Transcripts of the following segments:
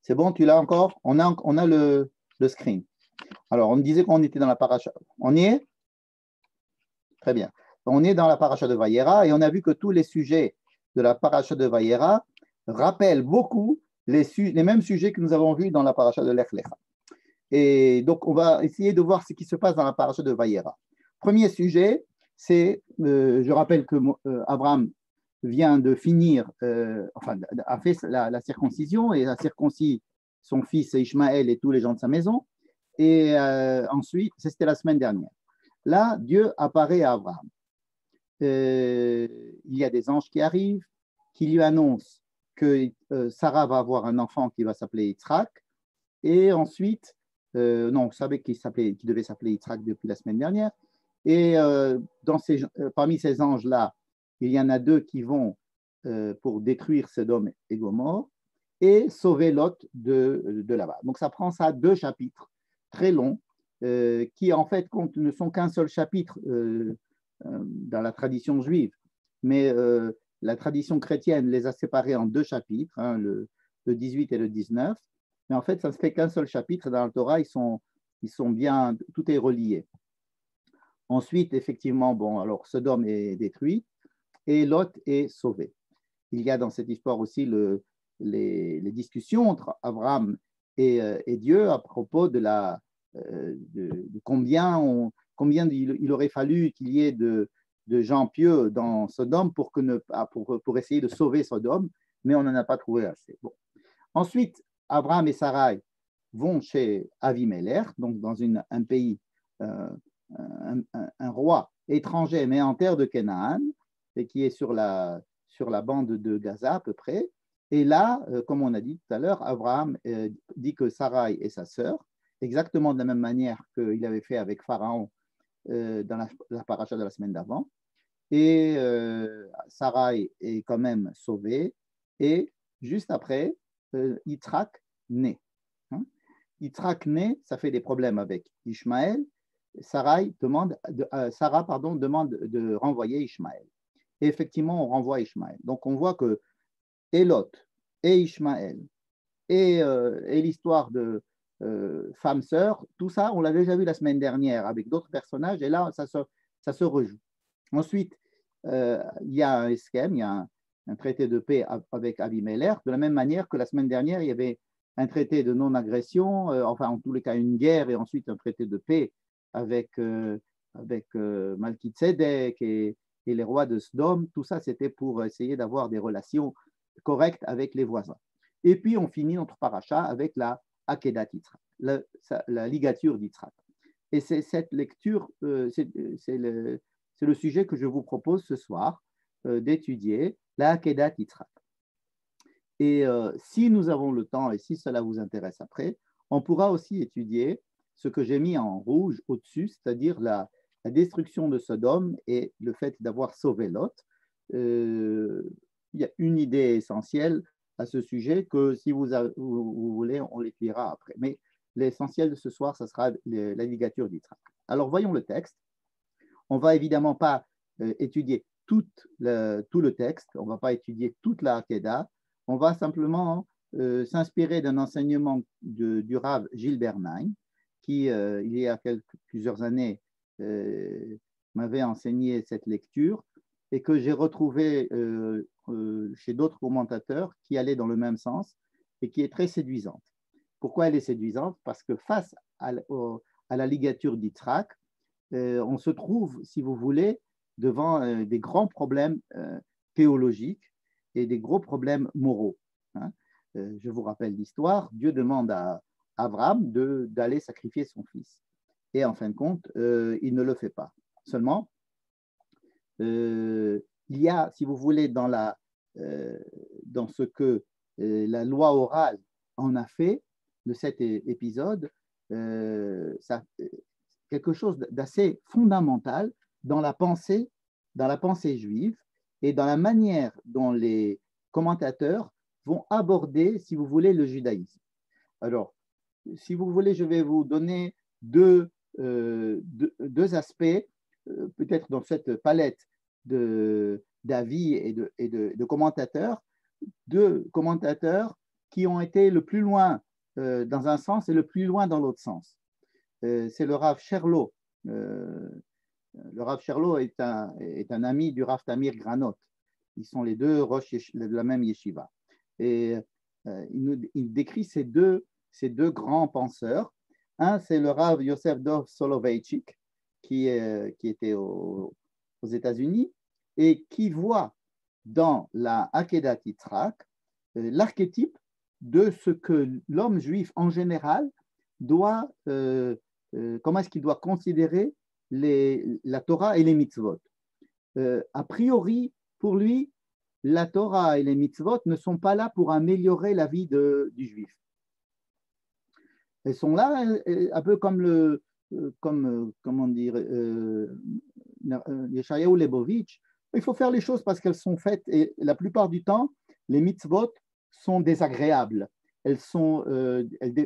C'est bon, tu l'as encore? On a le screen. Alors, on me disait qu'on était dans la paracha. On y est? Très bien. On est dans la paracha de Vayera et on a vu que tous les sujets de la paracha de Vayera rappellent beaucoup les mêmes sujets que nous avons vus dans la paracha de Lech Lecha. Et donc, on va essayer de voir ce qui se passe dans la paracha de Vayera. Premier sujet, c'est, je rappelle que Abraham vient de finir, a fait la circoncision et a circoncis son fils Ishmaël et tous les gens de sa maison. Et ensuite, c'était la semaine dernière. Là, Dieu apparaît à Abraham. Il y a des anges qui arrivent, qui lui annoncent que Sarah va avoir un enfant qui va s'appeler Yitzhak. Et ensuite, vous savez qu'il devait s'appeler Yitzhak depuis la semaine dernière. Et parmi ces anges-là, il y en a 2 qui vont pour détruire Sodome et Gomorrhe et sauver Lot de là-bas. Donc, ça prend ça 2 chapitres très longs qui, en fait, ne sont qu'un seul chapitre dans la tradition juive. Mais la tradition chrétienne les a séparés en 2 chapitres, hein, le 18 et le 19. Mais en fait, ça ne se fait qu'un seul chapitre. Dans la Torah, ils sont bien, tout est relié. Ensuite, effectivement, alors Sodome est détruit et Lot est sauvé. Il y a dans cette histoire aussi les discussions entre Abraham et Dieu à propos de combien il aurait fallu qu'il y ait de gens pieux dans Sodome pour essayer de sauver Sodome, mais on n'en a pas trouvé assez. Bon. Ensuite, Abraham et Sarai vont chez Avimelech, donc dans un pays, un roi étranger, mais en terre de Canaan, et qui est sur la bande de Gaza à peu près. Et là, comme on a dit tout à l'heure, Abraham dit que Sarai est sa sœur, exactement de la même manière qu'il avait fait avec Pharaon dans la paracha de la semaine d'avant. Et Sarai est quand même sauvée. Et juste après, Yitzhak naît. Yitzhak naît, ça fait des problèmes avec Ishmaël. Sarah demande de renvoyer Ishmaël. Et effectivement, on renvoie Ishmaël. Donc, on voit que Lot et Ishmaël et l'histoire de femme-sœur, tout ça, on l'a déjà vu la semaine dernière avec d'autres personnages, et là, ça se rejoue. Ensuite, il y a un esquème, il y a un traité de paix avec Avimelech, de la même manière que la semaine dernière, il y avait un traité de non-agression, en tous les cas une guerre, et ensuite un traité de paix avec Malki-Tzedek et les rois de Sodome. Tout ça, c'était pour essayer d'avoir des relations correctes avec les voisins. Et puis, on finit notre paracha avec la Akedat Yitzhak, la ligature d'Yitzhak. Et c'est cette lecture, c'est le sujet que je vous propose ce soir d'étudier, la Akedat Yitzhak. Et si nous avons le temps et si cela vous intéresse après, on pourra aussi étudier ce que j'ai mis en rouge au-dessus, c'est-à-dire la destruction de Sodome et le fait d'avoir sauvé Lot. Il y a une idée essentielle à ce sujet que si vous voulez, on l'étudiera après. Mais l'essentiel de ce soir, ce sera la ligature d'Yitzhak. Alors voyons le texte. On ne va évidemment pas étudier tout le texte, on ne va pas étudier toute la Hakeda, on va simplement s'inspirer d'un enseignement du Rav Gilles Bernheim, qui, il y a plusieurs années, m'avait enseigné cette lecture et que j'ai retrouvé chez d'autres commentateurs qui allaient dans le même sens et qui est très séduisante. Pourquoi elle est séduisante? Parce que face à la ligature d'Yitzhak, on se trouve, si vous voulez, devant des grands problèmes théologiques et des gros problèmes moraux. Je vous rappelle l'histoire. Dieu demande à Abraham d'aller sacrifier son fils. Et en fin de compte, il ne le fait pas. Seulement, il y a, si vous voulez, dans ce que la loi orale en a fait de cet épisode, quelque chose d'assez fondamental dans la pensée juive et dans la manière dont les commentateurs vont aborder, si vous voulez, le judaïsme. Alors, si vous voulez, je vais vous donner deux aspects, peut-être dans cette palette d'avis et de commentateurs, 2 commentateurs qui ont été le plus loin dans un sens et le plus loin dans l'autre sens. C'est le Rav Sherlo. Le Rav Sherlo est un ami du Rav Tamir Granot. Ils sont les deux roches de la même yeshiva. Et il décrit ces deux grands penseurs. Un, c'est le Rav Yosef Dov Soloveitchik, qui était aux États-Unis et qui voit dans la Akedat Yitzhak l'archétype de ce que l'homme juif en général doit, comment est-ce qu'il doit considérer la Torah et les mitzvot. A priori, pour lui, la Torah et les mitzvot ne sont pas là pour améliorer la vie du juif. Elles sont là un peu comme comment dire, Yeshayahu Lebovitch. Il faut faire les choses parce qu'elles sont faites et la plupart du temps, les mitzvot sont désagréables. Elles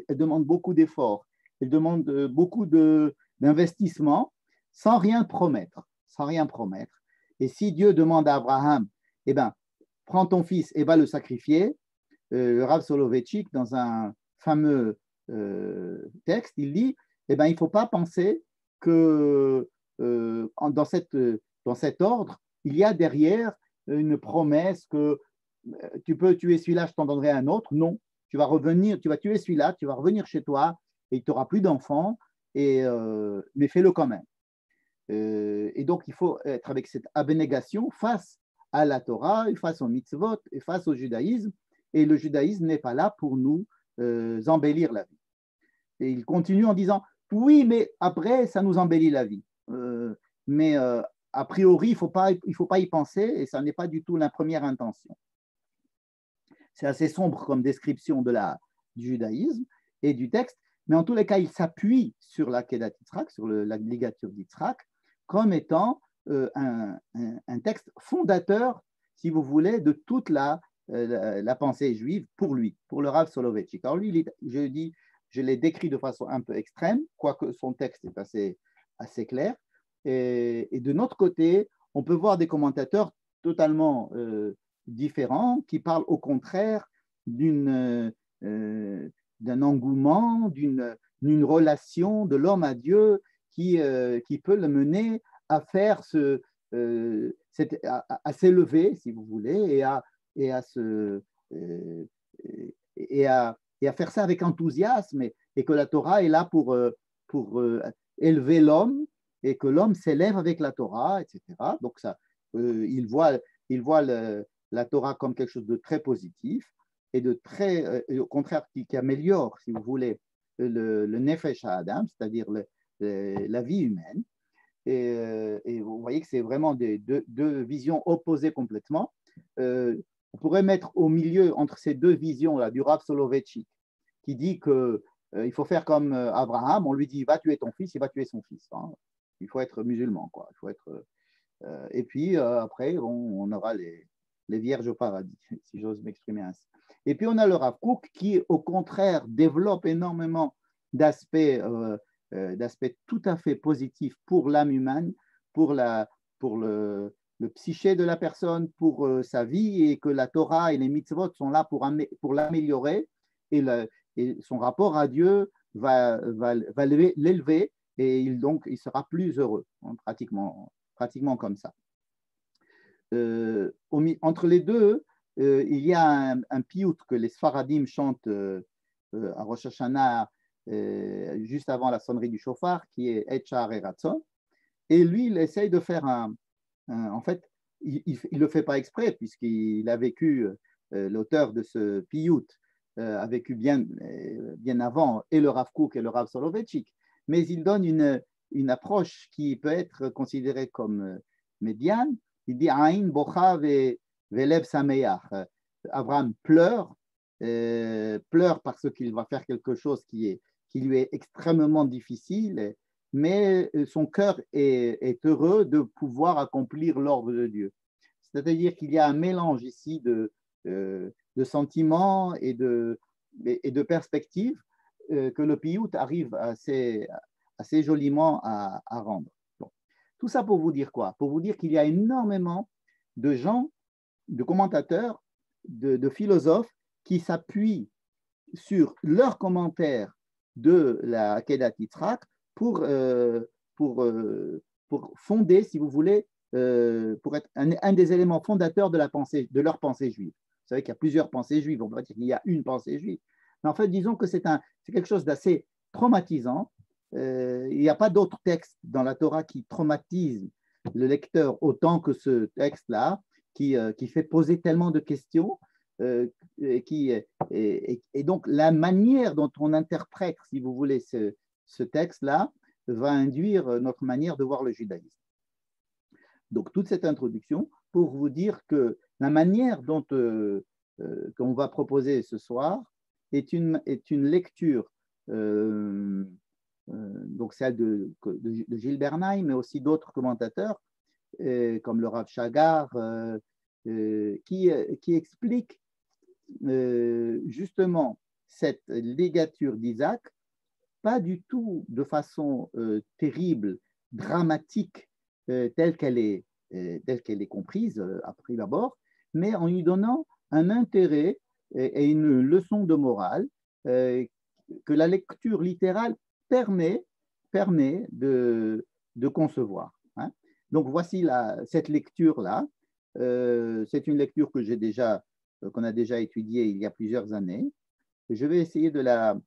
demandent beaucoup d'efforts, elles demandent beaucoup d'investissement sans rien promettre. Et si Dieu demande à Abraham, eh ben, prends ton fils et va le sacrifier, le Rav Soloveitchik, dans un fameux texte, il dit, eh ben, il ne faut pas penser que dans cet ordre, il y a derrière une promesse que tu peux tuer celui-là, je t'en donnerai un autre. Non, tu vas tuer celui-là, tu vas revenir chez toi et tu n'auras plus d'enfants, mais fais-le quand même. Et donc, il faut être avec cette abnégation face à la Torah, et face au mitzvot, et face au judaïsme. Et le judaïsme n'est pas là pour nous embellir la vie. Et il continue en disant, oui, mais après, ça nous embellit la vie. Mais a priori, il ne faut pas y penser, et ça n'est pas du tout la première intention. C'est assez sombre comme description du judaïsme et du texte, mais en tous les cas, il s'appuie sur la Kedat Yitzhak, sur la ligature d'Yitzhak, comme étant un texte fondateur, si vous voulez, de toute la pensée juive pour lui, pour le Rav Soloveitchik. Alors lui, je l'ai décrit de façon un peu extrême, quoique son texte est assez clair. Et de notre côté, on peut voir des commentateurs totalement différents qui parlent au contraire d'un engouement, d'une relation de l'homme à Dieu qui peut le mener à faire à s'élever, si vous voulez, et à faire ça avec enthousiasme, et que la Torah est là pour élever l'homme, et que l'homme s'élève avec la Torah, etc. Donc il voit la Torah comme quelque chose de très positif et au contraire qui améliore, si vous voulez, le nefesh Adam, c'est-à-dire la vie humaine. Et vous voyez que c'est vraiment deux visions opposées complètement. On pourrait mettre au milieu entre ces deux visions-là du Rav Soloveitchik, qui dit qu'il faut faire comme Abraham, on lui dit va tuer ton fils, il va tuer son fils. Hein. Il faut être musulman, quoi. Il faut être, et puis après, on aura les vierges au paradis, si j'ose m'exprimer ainsi. Et puis on a le Rav Kook qui, au contraire, développe énormément d'aspects tout à fait positifs pour l'âme humaine, pour le psyché de la personne, pour sa vie, et que la Torah et les mitzvot sont là pour l'améliorer, et son rapport à Dieu va l'élever, et donc il sera plus heureux, hein, pratiquement comme ça. Entre les deux, il y a un piout que les Sfaradim chantent à Rosh Hashanah, juste avant la sonnerie du shofar, qui est Etchar et Ratzon. Et lui, il essaye de faire en fait, il ne le fait pas exprès, puisqu'il a vécu, l'auteur de ce piout a vécu bien avant, et le Rav Kook et le Rav Soloveitchik, mais il donne une approche qui peut être considérée comme médiane. Il dit Aïn bocha velev sameach. Abraham pleure parce qu'il va faire quelque chose qui lui est extrêmement difficile, mais son cœur est heureux de pouvoir accomplir l'ordre de Dieu. C'est-à-dire qu'il y a un mélange ici de sentiments et de perspectives que le piout arrive assez joliment à rendre. Bon. Tout ça pour vous dire quoi? Pour vous dire qu'il y a énormément de gens, de commentateurs, de philosophes qui s'appuient sur leurs commentaires de la Akedat Yitzhak pour fonder, si vous voulez, pour être un des éléments fondateurs de leur pensée juive. Vous savez qu'il y a plusieurs pensées juives, on va dire qu'il y a une pensée juive. Mais en fait, disons que c'est quelque chose d'assez traumatisant. Il n'y a pas d'autre texte dans la Torah qui traumatise le lecteur autant que ce texte-là, qui fait poser tellement de questions. Et donc, la manière dont on interprète, si vous voulez, ce texte-là, va induire notre manière de voir le judaïsme. Donc, toute cette introduction pour vous dire que la manière dont qu'on va proposer ce soir est une lecture, donc celle de Gilles Bernheim, mais aussi d'autres commentateurs, comme le Rav Chagar, qui expliquent justement cette ligature d'Isaac, pas du tout de façon terrible, dramatique, telle qu'elle est comprise à prime abord, mais en lui donnant un intérêt et une leçon de morale que la lecture littérale permet de concevoir. Hein. Donc voici cette lecture-là. C'est une lecture qu'on a déjà étudiée il y a plusieurs années. Je vais essayer de la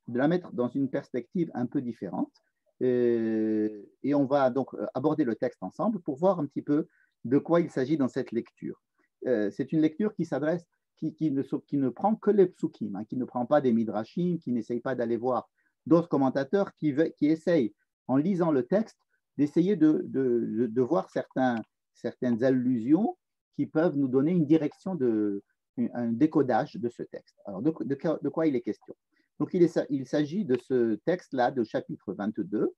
mettre dans une perspective un peu différente. Et on va donc aborder le texte ensemble pour voir un petit peu de quoi il s'agit dans cette lecture. C'est une lecture qui s'adresse, qui ne prend que les psukim, hein, qui ne prend pas des midrashim, qui n'essaye pas d'aller voir d'autres commentateurs, qui essayent, en lisant le texte, d'essayer de voir certaines allusions qui peuvent nous donner une direction, un décodage de ce texte. Alors, de quoi il est question? Donc, il s'agit de ce texte-là, de chapitre 22.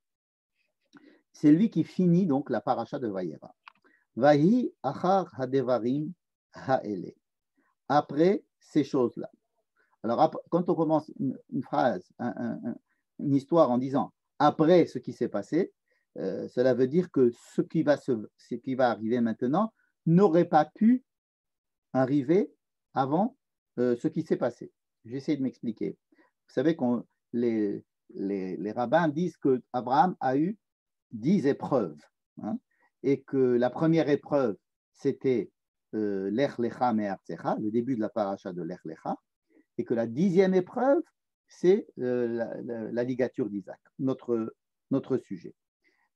C'est lui qui finit donc la paracha de Vayera. Vahi achar hadevarim ha'ele. Après ces choses-là. Alors, quand on commence une phrase, une histoire en disant après ce qui s'est passé, cela veut dire que ce qui va arriver maintenant n'aurait pas pu arriver avant ce qui s'est passé. J'essaie de m'expliquer. Vous savez que les rabbins disent qu'Abraham a eu 10 épreuves, hein, et que la première épreuve, c'était l'Ech Lecha Me'artzecha, le début de la paracha de l'Ech Lecha, et que la 10e épreuve, c'est la ligature d'Isaac, notre sujet.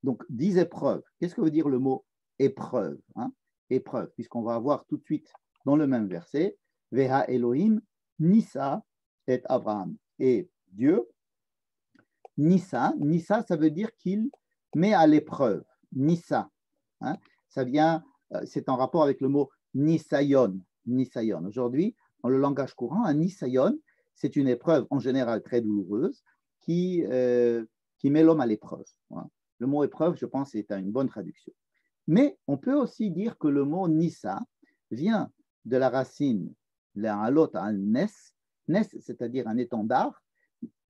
Donc, 10 épreuves. Qu'est-ce que veut dire le mot épreuve, hein? Épreuve, puisqu'on va avoir tout de suite dans le même verset, Veha Elohim Nisa et Abraham. Et Dieu, Nisa, ça veut dire qu'il met à l'épreuve. Nisa, hein, ça vient, c'est en rapport avec le mot Nisayon. Nisayon. Aujourd'hui, dans le langage courant, un Nisayon, c'est une épreuve en général très douloureuse qui met l'homme à l'épreuve. Hein. Le mot épreuve, je pense, est une bonne traduction. Mais on peut aussi dire que le mot Nisa vient de la racine l'alot al nes, nes, c'est-à-dire un étendard,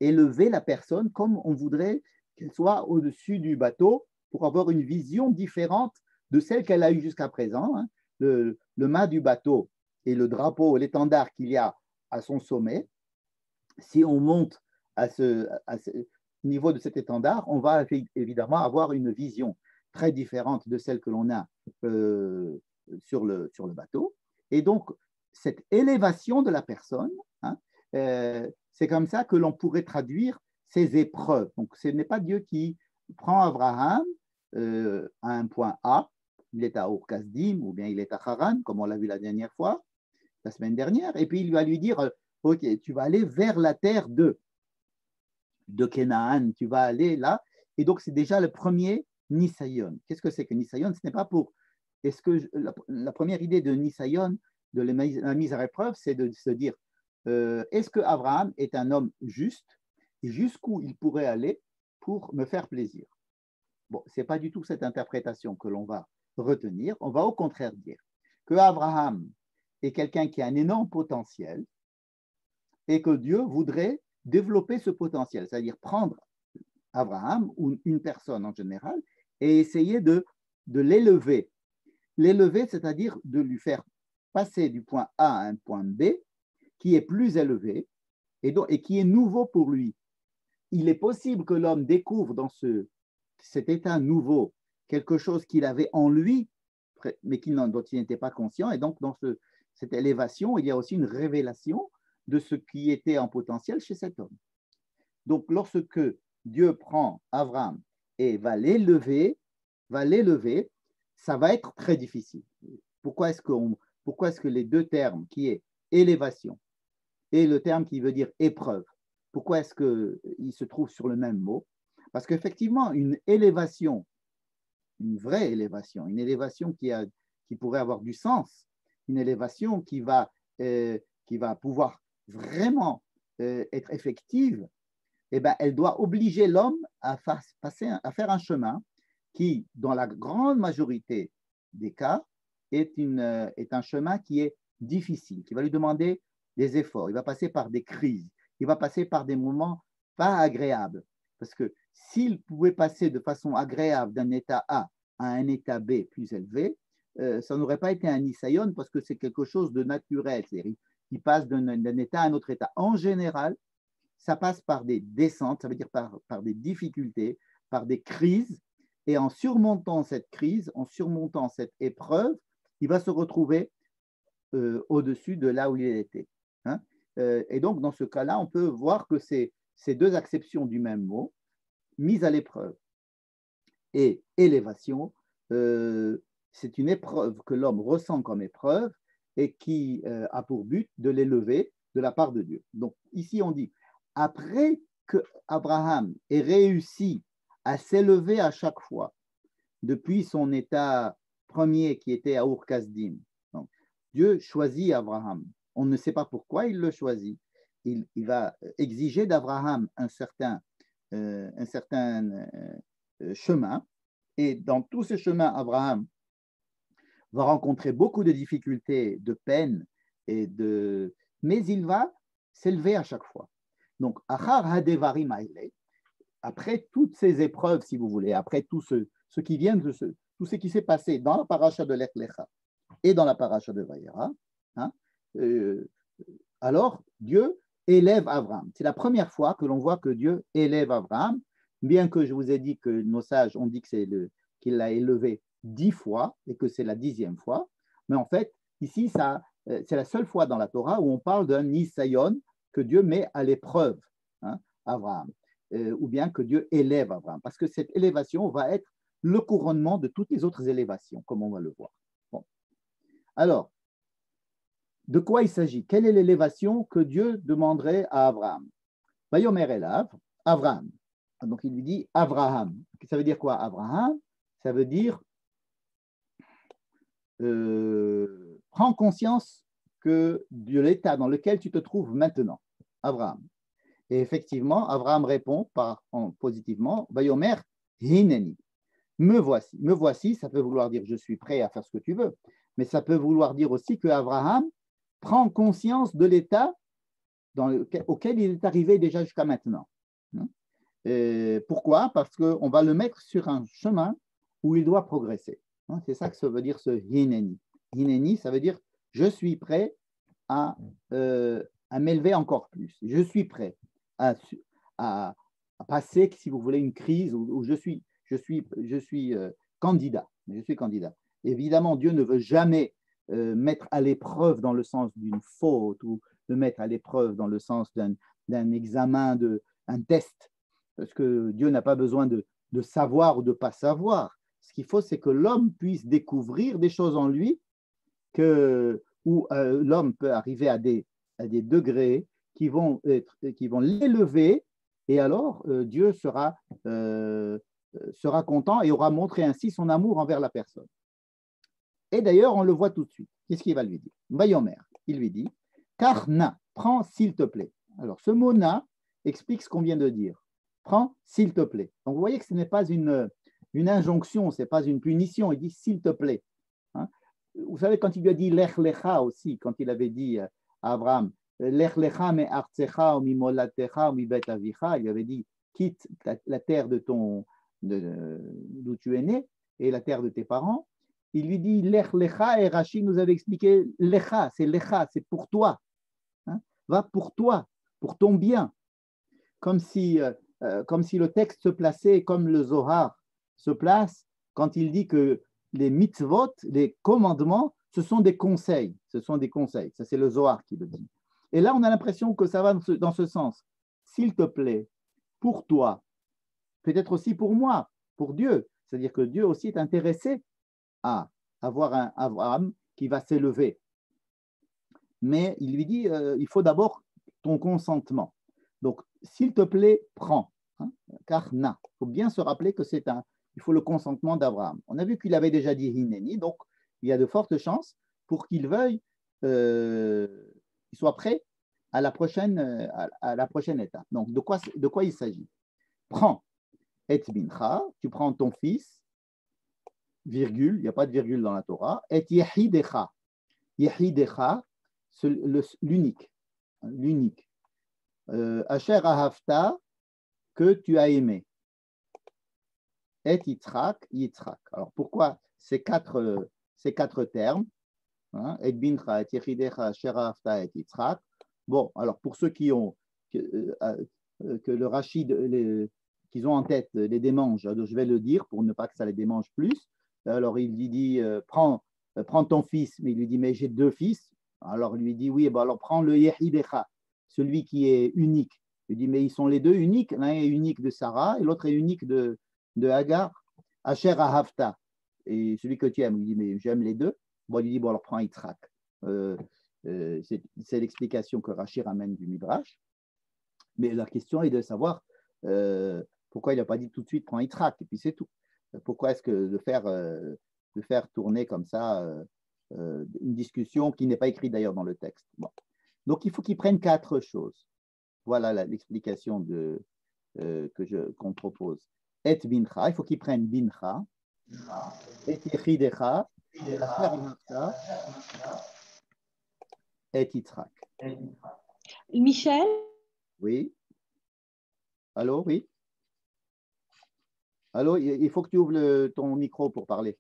élever la personne comme on voudrait qu'elle soit au-dessus du bateau pour avoir une vision différente de celle qu'elle a eue jusqu'à présent. Hein. Le mât du bateau et le drapeau, l'étendard qu'il y a à son sommet, si on monte à ce niveau de cet étendard, on va évidemment avoir une vision très différente de celle que l'on a sur le bateau. Et donc, cette élévation de la personne, hein, c'est comme ça que l'on pourrait traduire ces épreuves. Donc, ce n'est pas Dieu qui prend Abraham à un point A, il est à Ur-Kasdim ou bien il est à Haran, comme on l'a vu la dernière fois, la semaine dernière, et puis il va lui dire, ok, tu vas aller vers la terre de Canaan, tu vas aller là, et donc c'est déjà le premier Nisayon. Qu'est-ce que c'est que Nisayon? Ce n'est pas pour... la première idée de Nisayon, de la mise à l'épreuve, c'est de se dire, est-ce que Abraham est un homme juste et jusqu'où il pourrait aller pour me faire plaisir? Bon, ce n'est pas du tout cette interprétation que l'on va retenir. On va au contraire dire que Abraham est quelqu'un qui a un énorme potentiel et que Dieu voudrait développer ce potentiel, c'est-à-dire prendre Abraham ou une personne en général et essayer de l'élever. L'élever, c'est-à-dire de lui faire passer du point A à un point B qui est plus élevé et qui est nouveau pour lui. Il est possible que l'homme découvre dans cet état nouveau quelque chose qu'il avait en lui, mais dont il n'était pas conscient. Et donc, dans cette élévation, il y a aussi une révélation de ce qui était en potentiel chez cet homme. Donc, lorsque Dieu prend Abraham et va l'élever, ça va être très difficile. Pourquoi est-ce que les deux termes, qui est élévation et le terme qui veut dire épreuve, pourquoi est-ce qu'ils se trouvent sur le même mot? Parce qu'effectivement, une élévation, une vraie élévation, une élévation qui pourrait avoir du sens, une élévation qui va pouvoir vraiment être effective, eh ben, elle doit obliger l'homme à faire un chemin qui, dans la grande majorité des cas, est un chemin qui est difficile, qui va lui demander des efforts. Il va passer par des crises, il va passer par des moments pas agréables. Parce que s'il pouvait passer de façon agréable d'un état A à un état B plus élevé, ça n'aurait pas été un nisayon parce que c'est quelque chose de naturel. C'est-à-dire, il passe d'un état à un autre état. En général, ça passe par des descentes, ça veut dire par des difficultés, par des crises. Et en surmontant cette crise, en surmontant cette épreuve, il va se retrouver au-dessus de là où il était. Hein. Et donc, dans ce cas-là, on peut voir que ces deux acceptions du même mot, mise à l'épreuve et élévation, c'est une épreuve que l'homme ressent comme épreuve et qui a pour but de l'élever de la part de Dieu. Donc, ici, on dit, après que Abraham ait réussi à s'élever à chaque fois depuis son état premier qui était à Ur-Kasdim, Dieu choisit Abraham. On ne sait pas pourquoi il le choisit. Il va exiger d'Abraham un certain chemin. Et dans tous ces chemins, Abraham va rencontrer beaucoup de difficultés, de peines, mais il va s'élever à chaque fois. Donc, après toutes ces épreuves, si vous voulez, après tout ce qui vient tout ce qui s'est passé dans la paracha de Lech Lecha et dans la paracha de Vayera, hein, alors Dieu élève Abraham. C'est la première fois que l'on voit que Dieu élève Abraham, bien que je vous ai dit que nos sages ont dit qu'il l'a élevé 10 fois et que c'est la 10e fois. Mais en fait, ici, c'est la seule fois dans la Torah où on parle d'un nisayon que Dieu met à l'épreuve, hein, Abraham, ou bien que Dieu élève Abraham, parce que cette élévation va être le couronnement de toutes les autres élévations, comme on va le voir. Bon. Alors, de quoi il s'agit? Quelle est l'élévation que Dieu demanderait à Abraham? Vayomer Elav, Abraham. Donc il lui dit Abraham. Ça veut dire quoi, Abraham? Ça veut dire prends conscience de l'état dans lequel tu te trouves maintenant, Abraham. Et effectivement, Abraham répond positivement, Vayomer Hineni. Me voici. Me voici, ça peut vouloir dire je suis prêt à faire ce que tu veux, mais ça peut vouloir dire aussi que Abraham prend conscience de l'état auquel il est arrivé déjà jusqu'à maintenant. Pourquoi? Parce qu'on va le mettre sur un chemin où il doit progresser. C'est ça que ça veut dire ce hineni. Hineni, ça veut dire je suis prêt à m'élever encore plus. Je suis prêt à passer, si vous voulez, une crise où je suis candidat. Je suis candidat. Évidemment, Dieu ne veut jamais mettre à l'épreuve dans le sens d'une faute ou de mettre à l'épreuve dans le sens d'un examen, un test, parce que Dieu n'a pas besoin de savoir ou de ne pas savoir. Ce qu'il faut, c'est que l'homme puisse découvrir des choses en lui où l'homme peut arriver à des degrés qui vont l'élever, et alors Dieu sera content et aura montré ainsi son amour envers la personne. Et d'ailleurs, on le voit tout de suite. Qu'est-ce qu'il va lui dire? Vayomer, il lui dit, car na, prends s'il te plaît. Alors, ce mot na explique ce qu'on vient de dire. Prends s'il te plaît. Donc, vous voyez que ce n'est pas une injonction, ce n'est pas une punition. Il dit s'il te plaît. Hein? Vous savez, quand il lui a dit lech lecha aussi, quand il avait dit à Abraham, lech lecha me artsecha ou mi molatecha ou mi bet avicha, il lui avait dit quitte la terre d'où tu es né et la terre de tes parents. Il lui dit lech lecha, et Rashi nous avait expliqué lecha, c'est pour toi. Hein? Va pour toi. pour ton bien, comme si le texte se plaçait comme le Zohar se place quand il dit que les mitzvot, les commandements, ce sont des conseils. Ce sont des conseils. Ça, c'est le Zohar qui le dit. Et là, on a l'impression que ça va dans ce sens. S'il te plaît, pour toi, peut-être aussi pour moi, pour Dieu. C'est-à-dire que Dieu aussi est intéressé à avoir un Abraham qui va s'élever. Mais il lui dit, il faut d'abord ton consentement. Donc, s'il te plaît, prends. Hein, car na. Il faut bien se rappeler que il faut le consentement d'Abraham. On a vu qu'il avait déjà dit Hineni, donc il y a de fortes chances pour qu'il veuille, qu'il soit prêt à la prochaine étape. Donc, de quoi il s'agit? Prends et bincha, tu prends ton fils, virgule, il n'y a pas de virgule dans la Torah, et yehidecha. Yehidecha, l'unique. Asher ahavta, que tu as aimé. Et Yitzhak. Alors pourquoi ces quatre termes, hein, et bincha, et yehidecha, asher ahavta, et Yitzhak? Bon, alors pour ceux qui ont que le Rachid, qu'ils ont en tête les démange, je vais le dire pour ne pas que ça les démange plus. Alors il lui dit prends ton fils, mais il lui dit mais j'ai 2 fils. Alors il lui dit oui, alors prends le Yehidecha, celui qui est unique. Il dit mais ils sont les deux uniques, l'un est unique de Sarah et l'autre est unique de Hagar. Asher Ahavta, et celui que tu aimes. Il dit mais j'aime les deux. Bon, il dit bon alors prends Yitzhak. C'est l'explication que Rashi ramène du Midrash. Mais la question est de savoir pourquoi il n'a pas dit tout de suite prends Yitzhak, et puis c'est tout. Pourquoi est-ce que de faire tourner comme ça une discussion qui n'est pas écrite d'ailleurs dans le texte. Bon. Donc il faut qu'il prenne 4 choses. Voilà l'explication qu'on propose. Et bincha, il faut qu'il prenne bincha, et yechidecha, et Yitzhak. Michel? Oui. Allô, oui. Allô, il faut que tu ouvres ton micro pour parler.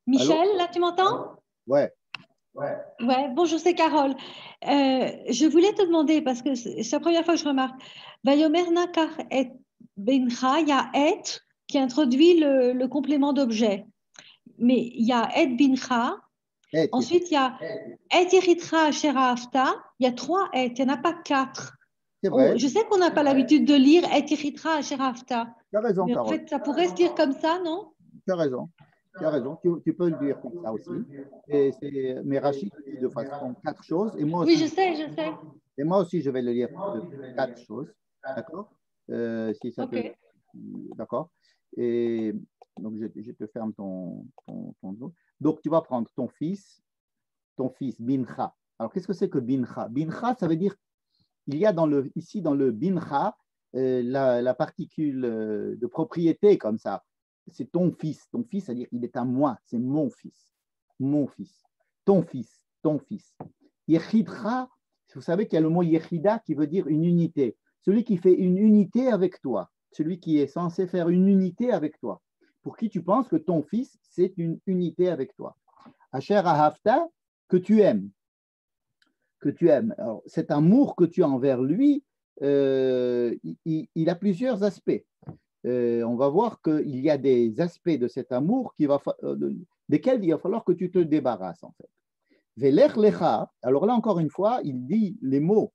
Michel, allô? Là, tu m'entends? Ouais. Ouais, bonjour, c'est Carole. Je voulais te demander, parce que c'est la première fois que je remarque, Vayomer Nakar et Bincha, il y a et qui introduit le complément d'objet. Mais il y a et Bincha, ensuite il y a et Yeritra Shera Afta, il y a 3 et, il n'y en a pas 4. C'est vrai. Je sais qu'on n'a pas l'habitude de lire et Yeritra Shera Afta. Tu as raison, mais en Carole. fait, ça pourrait se lire comme ça, non? Tu as raison. Tu peux le dire comme ça aussi. Mais Rachid dit de façon 4 choses. Et moi aussi, Oui, je sais. Et moi aussi, je vais le lire de 4 choses. D'accord si ça Ok. D'accord. Et donc, je te ferme ton dos. Donc, tu vas prendre ton fils Bincha. Alors, qu'est-ce que c'est que Bincha? Bincha, ça veut dire, il y a ici dans le Bincha la particule de propriété comme ça. C'est ton fils. Ton fils, c'est-à-dire qu'il est à moi. C'est mon fils. Mon fils. Ton fils. Yechidcha, vous savez qu'il y a le mot Yechida qui veut dire une unité. Celui qui fait une unité avec toi. Celui qui est censé faire une unité avec toi. Pour qui tu penses que ton fils, c'est une unité avec toi. Asher Ahavta, que tu aimes. Alors, cet amour que tu as envers lui, il a plusieurs aspects. On va voir qu'il y a des aspects de cet amour desquels il va falloir que tu te débarrasses en fait. Velech lecha, alors là encore une fois, il dit les mots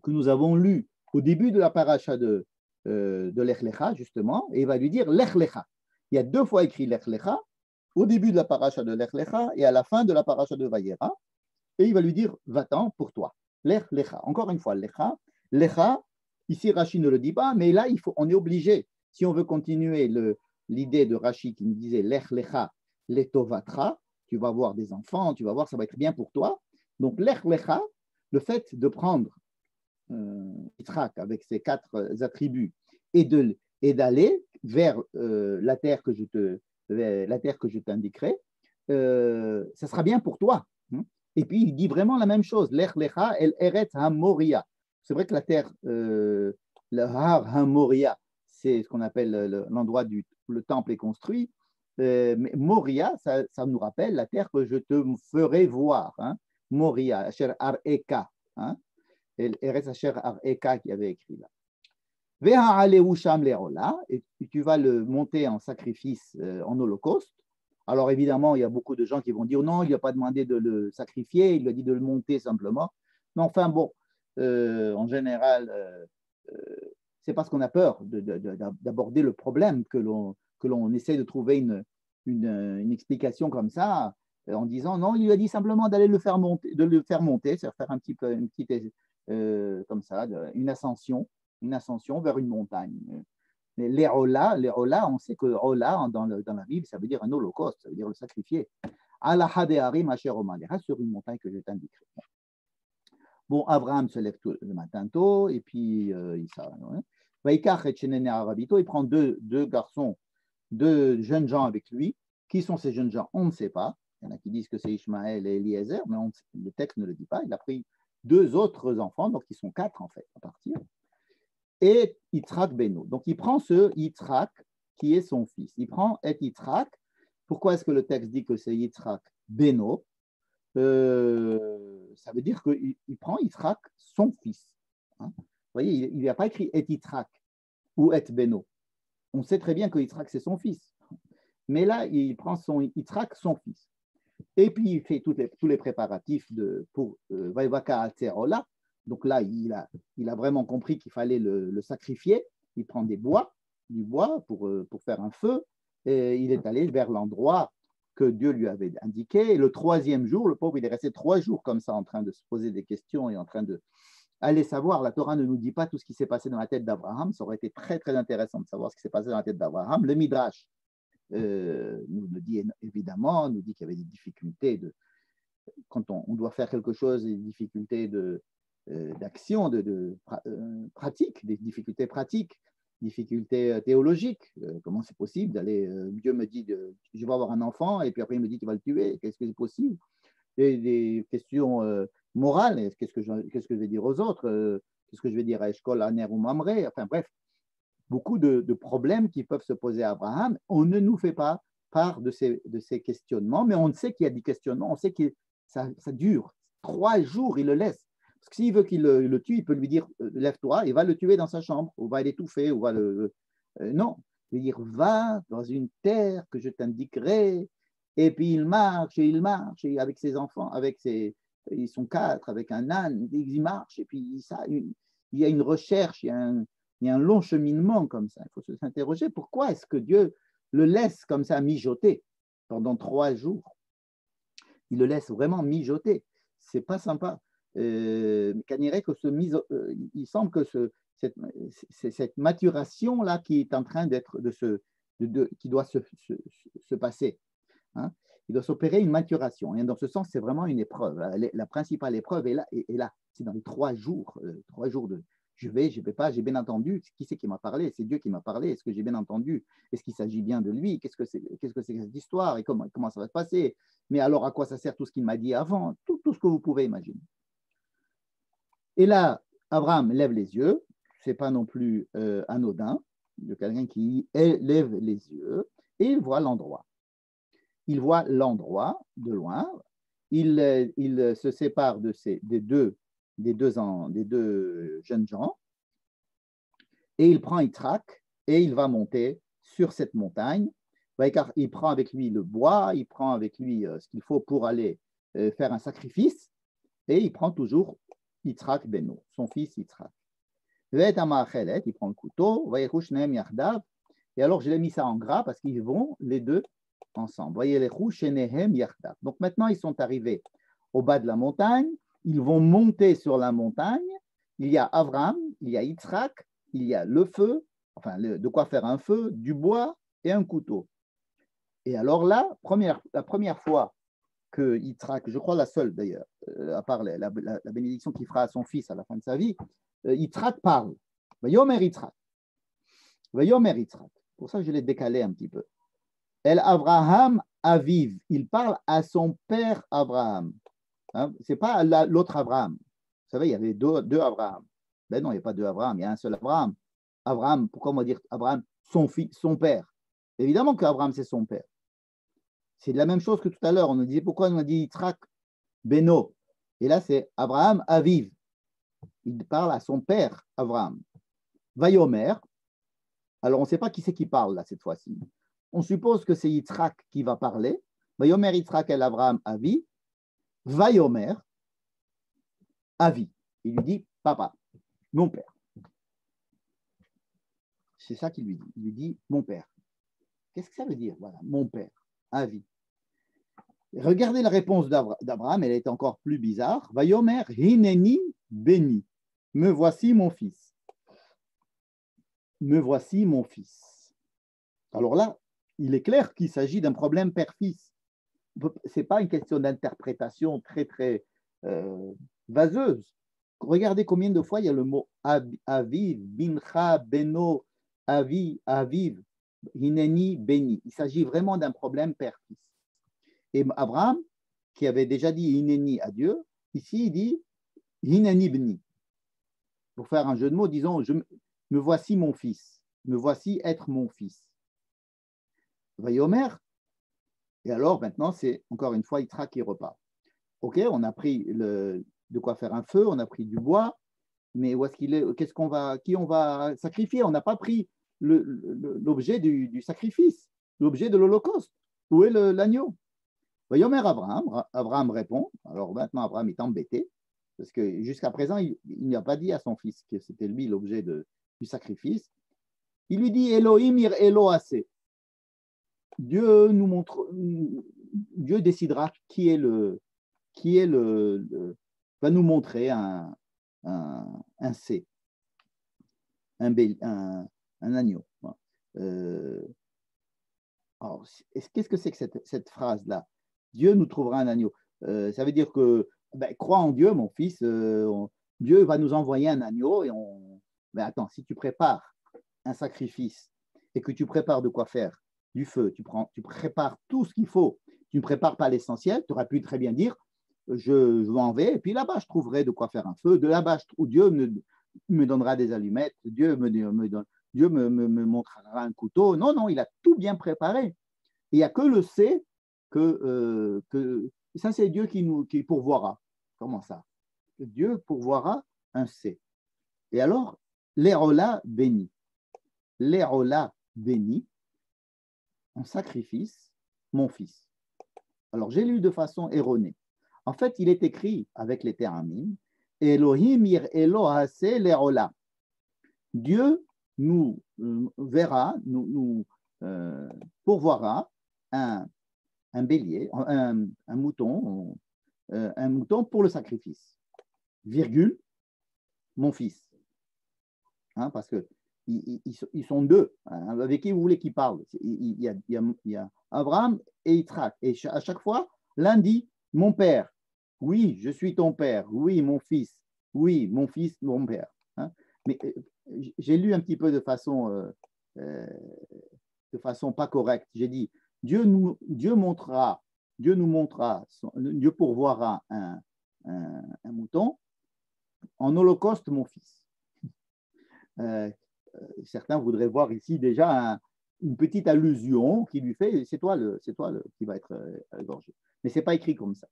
que nous avons lus au début de la paracha de Lech lecha, justement, et il va lui dire Lech lecha. Il y a 2 fois écrit Lech lecha, au début de la paracha de Lech lecha et à la fin de la paracha de Vayera, et il va lui dire va-t'en pour toi. Lech lecha. Encore une fois, lecha. Lecha, ici Rashi ne le dit pas, mais là on est obligé, si on veut continuer l'idée de Rashi qui nous disait Lech lecha letovatra, tu vas avoir des enfants, tu vas voir, ça va être bien pour toi. Donc, Lech lecha, le fait de prendre Yitzhak avec ses 4 attributs et d'aller vers la terre que je t'indiquerai, ça sera bien pour toi. Et puis, il dit vraiment la même chose. Lech lecha el eretz ha-moria. C'est vrai que la terre, le har ha-moria, c'est ce qu'on appelle l'endroit où le temple est construit. Mais Moria, ça nous rappelle la terre que je te ferai voir. Moria, Asher Ar Eka. Eretz Asher Ar'eka qui avait écrit là. Ve'ha'aleu sham le'ola, et tu vas le monter en sacrifice, en holocauste. Alors évidemment, il y a beaucoup de gens qui vont dire non, il n'a pas demandé de le sacrifier, il lui a dit de le monter simplement. Mais enfin bon, en général, c'est parce qu'on a peur d'aborder le problème que l'on essaie de trouver une explication comme ça, en disant non, il lui a dit simplement d'aller le faire monter, c'est-à-dire faire un petit peu, une petite, comme ça, une ascension vers une montagne. Les Ola, on sait que Ola, dans la Bible, ça veut dire un holocauste, ça veut dire le sacrifier. Sur une montagne que je t'indiquerai. Bon, Abraham se lève le matin tôt, et puis il prend deux garçons, deux jeunes gens avec lui. Qui sont ces jeunes gens? On ne sait pas. Il y en a qui disent que c'est Ishmaël et Eliezer, mais le texte ne le dit pas. Il a pris deux autres enfants, donc ils sont quatre en fait à partir. Et Yitzhak Beno. Donc il prend ce Yitzhak qui est son fils. Il prend et Yitzhak. Pourquoi est-ce que le texte dit que c'est Yitzhak Beno? Ça veut dire qu'il prend Yitzhak, son fils. Hein? Vous voyez, il n'a pas écrit et Yitzhak ou et Beno. On sait très bien que Yitzhak, c'est son fils. Mais là, il prend son Yitzhak, son fils. Et puis, il fait tous les préparatifs pour Vaivaka Atzerola. Donc là, il a vraiment compris qu'il fallait le sacrifier. Il prend du bois pour faire un feu. Et il est allé vers l'endroit que Dieu lui avait indiqué. Et le troisième jour, le pauvre, il est resté 3 jours comme ça en train de se poser des questions et en train d'aller savoir. La Torah ne nous dit pas tout ce qui s'est passé dans la tête d'Abraham. Ça aurait été très, très intéressant de savoir ce qui s'est passé dans la tête d'Abraham. Le Midrash nous dit évidemment, nous dit qu'il y avait des difficultés quand on doit faire quelque chose, des difficultés d'action, pratique, des difficultés pratiques, difficultés théologiques. Comment c'est possible d'aller, Dieu me dit, je vais avoir un enfant, et puis après il me dit qu'il va le tuer, qu'est-ce que c'est possible? Et des questions morales, qu'est-ce que je vais dire aux autres? Qu'est-ce que je vais dire à Eshkol, Aner ou Mamré? Enfin bref, beaucoup de problèmes qui peuvent se poser à Abraham. On ne nous fait pas part de ces questionnements, mais on sait qu'il y a des questionnements, on sait que ça dure. 3 jours, il le laisse. Parce que s'il veut qu'il le tue, il peut lui dire lève-toi, il va le tuer dans sa chambre, ou va l'étouffer, ou va non, il veut dire va dans une terre que je t'indiquerai, et puis il marche, et avec ses enfants, ils sont 4, avec un âne, il marche, et puis il y a une recherche, il y a un long cheminement comme ça. Il faut s'interroger pourquoi est-ce que Dieu le laisse comme ça mijoter pendant 3 jours. Il le laisse vraiment mijoter. C'est pas sympa. Il semble que cette maturation-là qui est en train qui doit se passer. Hein, il doit s'opérer une maturation. Et dans ce sens, c'est vraiment une épreuve. La principale épreuve est là. C'est dans les 3 jours. 3 jours de je vais pas, j'ai bien entendu. Qui c'est qui m'a parlé? C'est Dieu qui m'a parlé. Est-ce que j'ai bien entendu? Est-ce qu'il s'agit bien de lui? Qu'est-ce que c'est cette histoire? Et comment ça va se passer? Mais alors, à quoi ça sert tout ce qu'il m'a dit avant? Tout ce que vous pouvez imaginer. Et là, Abraham lève les yeux. Ce n'est pas non plus anodin de quelqu'un qui lève les yeux et il voit l'endroit. Il voit l'endroit de loin. Il se sépare des deux jeunes gens et il prend Yitzhak et il va monter sur cette montagne. Il prend avec lui le bois, il prend avec lui ce qu'il faut pour aller faire un sacrifice et il prend toujours Yitzhak Beno, son fils Yitzhak. Il prend le couteau, et alors je l'ai mis ça en gras parce qu'ils vont les deux ensemble. Donc maintenant ils sont arrivés au bas de la montagne, ils vont monter sur la montagne, il y a Abraham, il y a Yitzhak, il y a le feu, enfin de quoi faire un feu, du bois et un couteau. Et alors là, la première fois que Yitzhak, je crois la seule d'ailleurs, à part la bénédiction qu'il fera à son fils à la fin de sa vie, Yitzhak parle. Vayomer Yitzhak. Pour ça, je l'ai décalé un petit peu. El Abraham Aviv. Il parle à son père Abraham. Hein? Ce n'est pas l'autre Abraham. Vous savez, il y avait deux Abraham. Ben non, il n'y a pas 2 Abraham, il y a un seul Abraham. Abraham, pourquoi on va dire Abraham, son fils, son père? Évidemment qu'Abraham, c'est son père. C'est la même chose que tout à l'heure. On nous disait pourquoi on a dit Yitzhak Beno. Et là, c'est Abraham Aviv. il parle à son père, Abraham. Vayomer, alors on ne sait pas qui c'est qui parle là cette fois-ci. On suppose que c'est Yitzhak qui va parler. Vayomer Yitzhak el Abraham Avi. Vayomer Avi. Il lui dit, papa, mon père. C'est ça qu'il lui dit. Il lui dit, mon père. Qu'est-ce que ça veut dire? Voilà, mon père, Avi. Regardez la réponse d'Abraham, elle est encore plus bizarre. Vayomer hineni béni. Me voici mon fils. Me voici mon fils. Alors là, il est clair qu'il s'agit d'un problème père-fils. Ce n'est pas une question d'interprétation très, très vaseuse. Regardez combien de fois il y a le mot aviv, bincha, beno, avi, aviv, hineni, béni. Il s'agit vraiment d'un problème père-fils. Et Abraham, qui avait déjà dit hineni à Dieu, ici il dit hineni bni. Pour faire un jeu de mots, disons, me voici mon fils, me voici être mon fils. Vayomer, et alors maintenant c'est encore une fois Yitzhak qui repart. Ok, on a pris de quoi faire un feu, on a pris du bois, mais où est-ce qu'il est, qui on va sacrifier? On n'a pas pris l'objet du sacrifice, l'objet de l'Holocauste. Où est l'agneau? Vayomer Abraham répond. Alors maintenant Abraham est embêté, parce que jusqu'à présent il n'a pas dit à son fils que c'était lui l'objet du sacrifice. Il lui dit Elohim ir Elohase. Dieu nous montre, Dieu décidera va nous montrer un C, un agneau. Alors, qu'est-ce que c'est que cette phrase-là? Dieu nous trouvera un agneau. Ça veut dire que, crois en Dieu, mon fils, Dieu va nous envoyer un agneau. Attends, si tu prépares un sacrifice et que tu prépares de quoi faire du feu, tu prépares tout ce qu'il faut, tu ne prépares pas l'essentiel, tu aurais pu très bien dire, je m'en vais, et puis là-bas, je trouverai de quoi faire un feu. De là-bas, Dieu me donnera des allumettes, Dieu me montrera un couteau. Non, non, il a tout bien préparé. Et il n'y a que le C que ça, c'est Dieu qui pourvoira. Comment ça? Dieu pourvoira un C. Et alors, l'Erola béni. L'Erola béni, en sacrifice, mon fils. Alors, j'ai lu de façon erronée. En fait, il est écrit avec les théramines, Elohim ir Elohase l'Erola. Dieu nous verra, nous pourvoira un bélier, un mouton pour le sacrifice. Virgule, mon fils. Parce que ils sont deux. Avec qui vous voulez qu'ils parlent? Il y a Abraham et Yitzhak. Et à chaque fois, l'un dit mon père. Oui, je suis ton père. Oui, mon fils. Oui, mon fils, mon père. Mais j'ai lu un petit peu de façon pas correcte. J'ai dit Dieu nous montrera, Dieu pourvoira un mouton en holocauste, mon fils. Certains voudraient voir ici déjà une petite allusion qui lui fait c'est toi qui va être égorgé. Mais ce n'est pas écrit comme ça.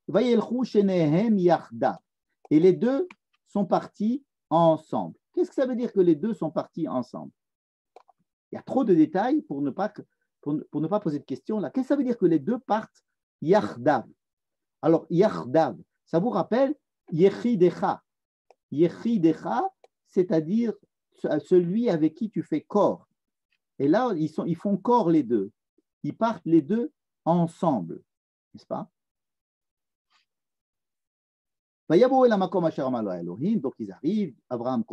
Et les deux sont partis ensemble. Qu'est-ce que ça veut dire que les deux sont partis ensemble? Il y a trop de détails pour ne pas poser de questions là. Qu'est-ce que ça veut dire que les deux partent Yachdav? Alors, Yachdav, ça vous rappelle Yechidecha. Yechidecha, c'est-à-dire celui avec qui tu fais corps. Et là, ils font corps les deux. Ils partent les deux ensemble, n'est-ce pas? Donc ils arrivent, Abraham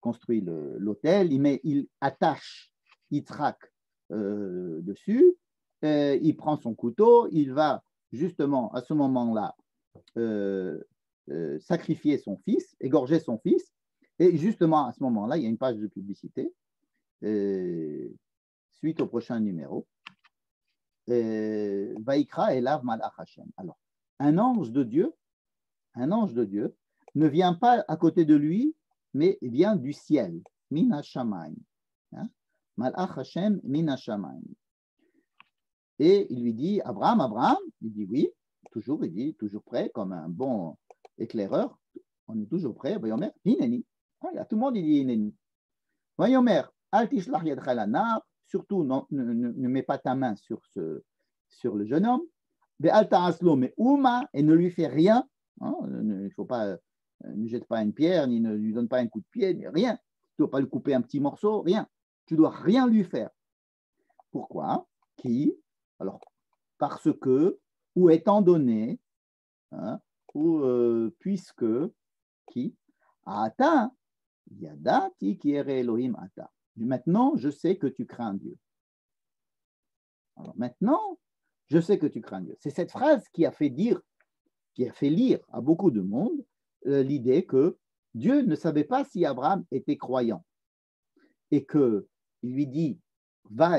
construit l'autel, il attache Yitzhak dessus, il prend son couteau, il va justement à ce moment-là sacrifier son fils, égorger son fils, et justement à ce moment-là, il y a une page de publicité, suite au prochain numéro, Vaikra Elav Malach Hashem. Alors, un ange de Dieu ne vient pas à côté de lui, mais vient du ciel, Min HaShamayim. Malach Hashem Min HaShamayim. Et il lui dit, Abraham, il dit oui, il dit toujours prêt, comme un bon éclaireur. On est toujours prêt. Vayomer, Hineni. Voilà, tout le monde il dit Hineni. Vayomer, Al tishlach yadcha lanar. Surtout, ne mets pas ta main sur le jeune homme. Ve'al ta'aslo me'uma, et ne lui fais rien. Hein, il faut pas, ne jette pas une pierre, ni ne lui donne pas un coup de pied, ni rien. Tu ne dois pas lui couper un petit morceau, rien. Tu ne dois rien lui faire. Pourquoi? Qui? Alors, parce que, ou étant donné, hein, ou puisque, qui? Ata, yadati ki ere Elohim ata. Maintenant, je sais que tu crains Dieu. Alors maintenant, je sais que tu crains Dieu. C'est cette phrase qui a fait lire à beaucoup de monde l'idée que Dieu ne savait pas si Abraham était croyant et qu'il lui dit va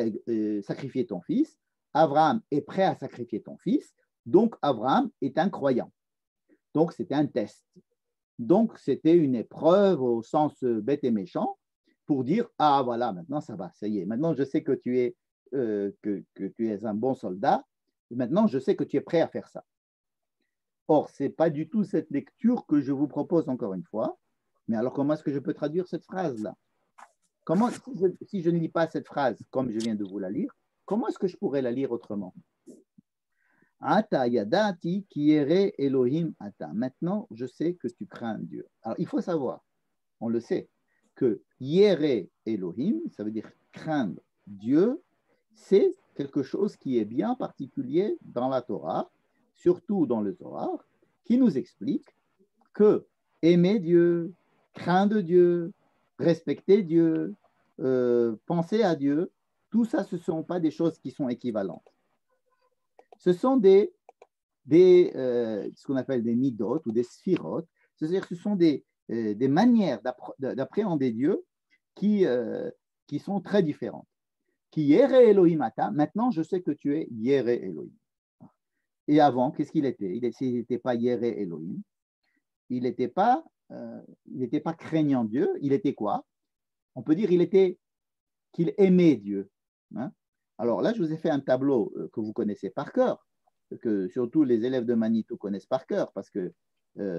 sacrifier ton fils. Abraham est prêt à sacrifier ton fils, donc Abraham est un croyant. Donc c'était un test. Donc c'était une épreuve au sens bête et méchant pour dire ah voilà, maintenant ça va, ça y est, maintenant je sais que tu es un bon soldat, maintenant je sais que tu es prêt à faire ça. Or, ce n'est pas du tout cette lecture que je vous propose encore une fois. Mais alors, comment est-ce que je peux traduire cette phrase-là? Comment, si je ne lis pas cette phrase comme je viens de vous la lire, comment est-ce que je pourrais la lire autrement? Ata yadati ki ere Elohim ata. Maintenant, je sais que tu crains Dieu. Alors, il faut savoir, on le sait, que yere Elohim, ça veut dire craindre Dieu, c'est quelque chose qui est bien particulier dans la Torah, surtout dans le Zohar, qui nous explique que aimer Dieu, craindre Dieu, respecter Dieu, penser à Dieu, tout ça, ce ne sont pas des choses qui sont équivalentes. Ce sont ce qu'on appelle des midot ou des sphirotes, c'est-à-dire que ce sont des manières d'appréhender Dieu qui sont très différentes. Qui yere Elohim ata, maintenant je sais que tu es yere Elohim. Et avant, qu'est-ce qu'il était? Il n'était pas yere Elohim. Il n'était pas craignant Dieu. Il était quoi? On peut dire qu'il aimait Dieu. Hein? Alors là, je vous ai fait un tableau que vous connaissez par cœur, que surtout les élèves de Manitou connaissent par cœur, parce que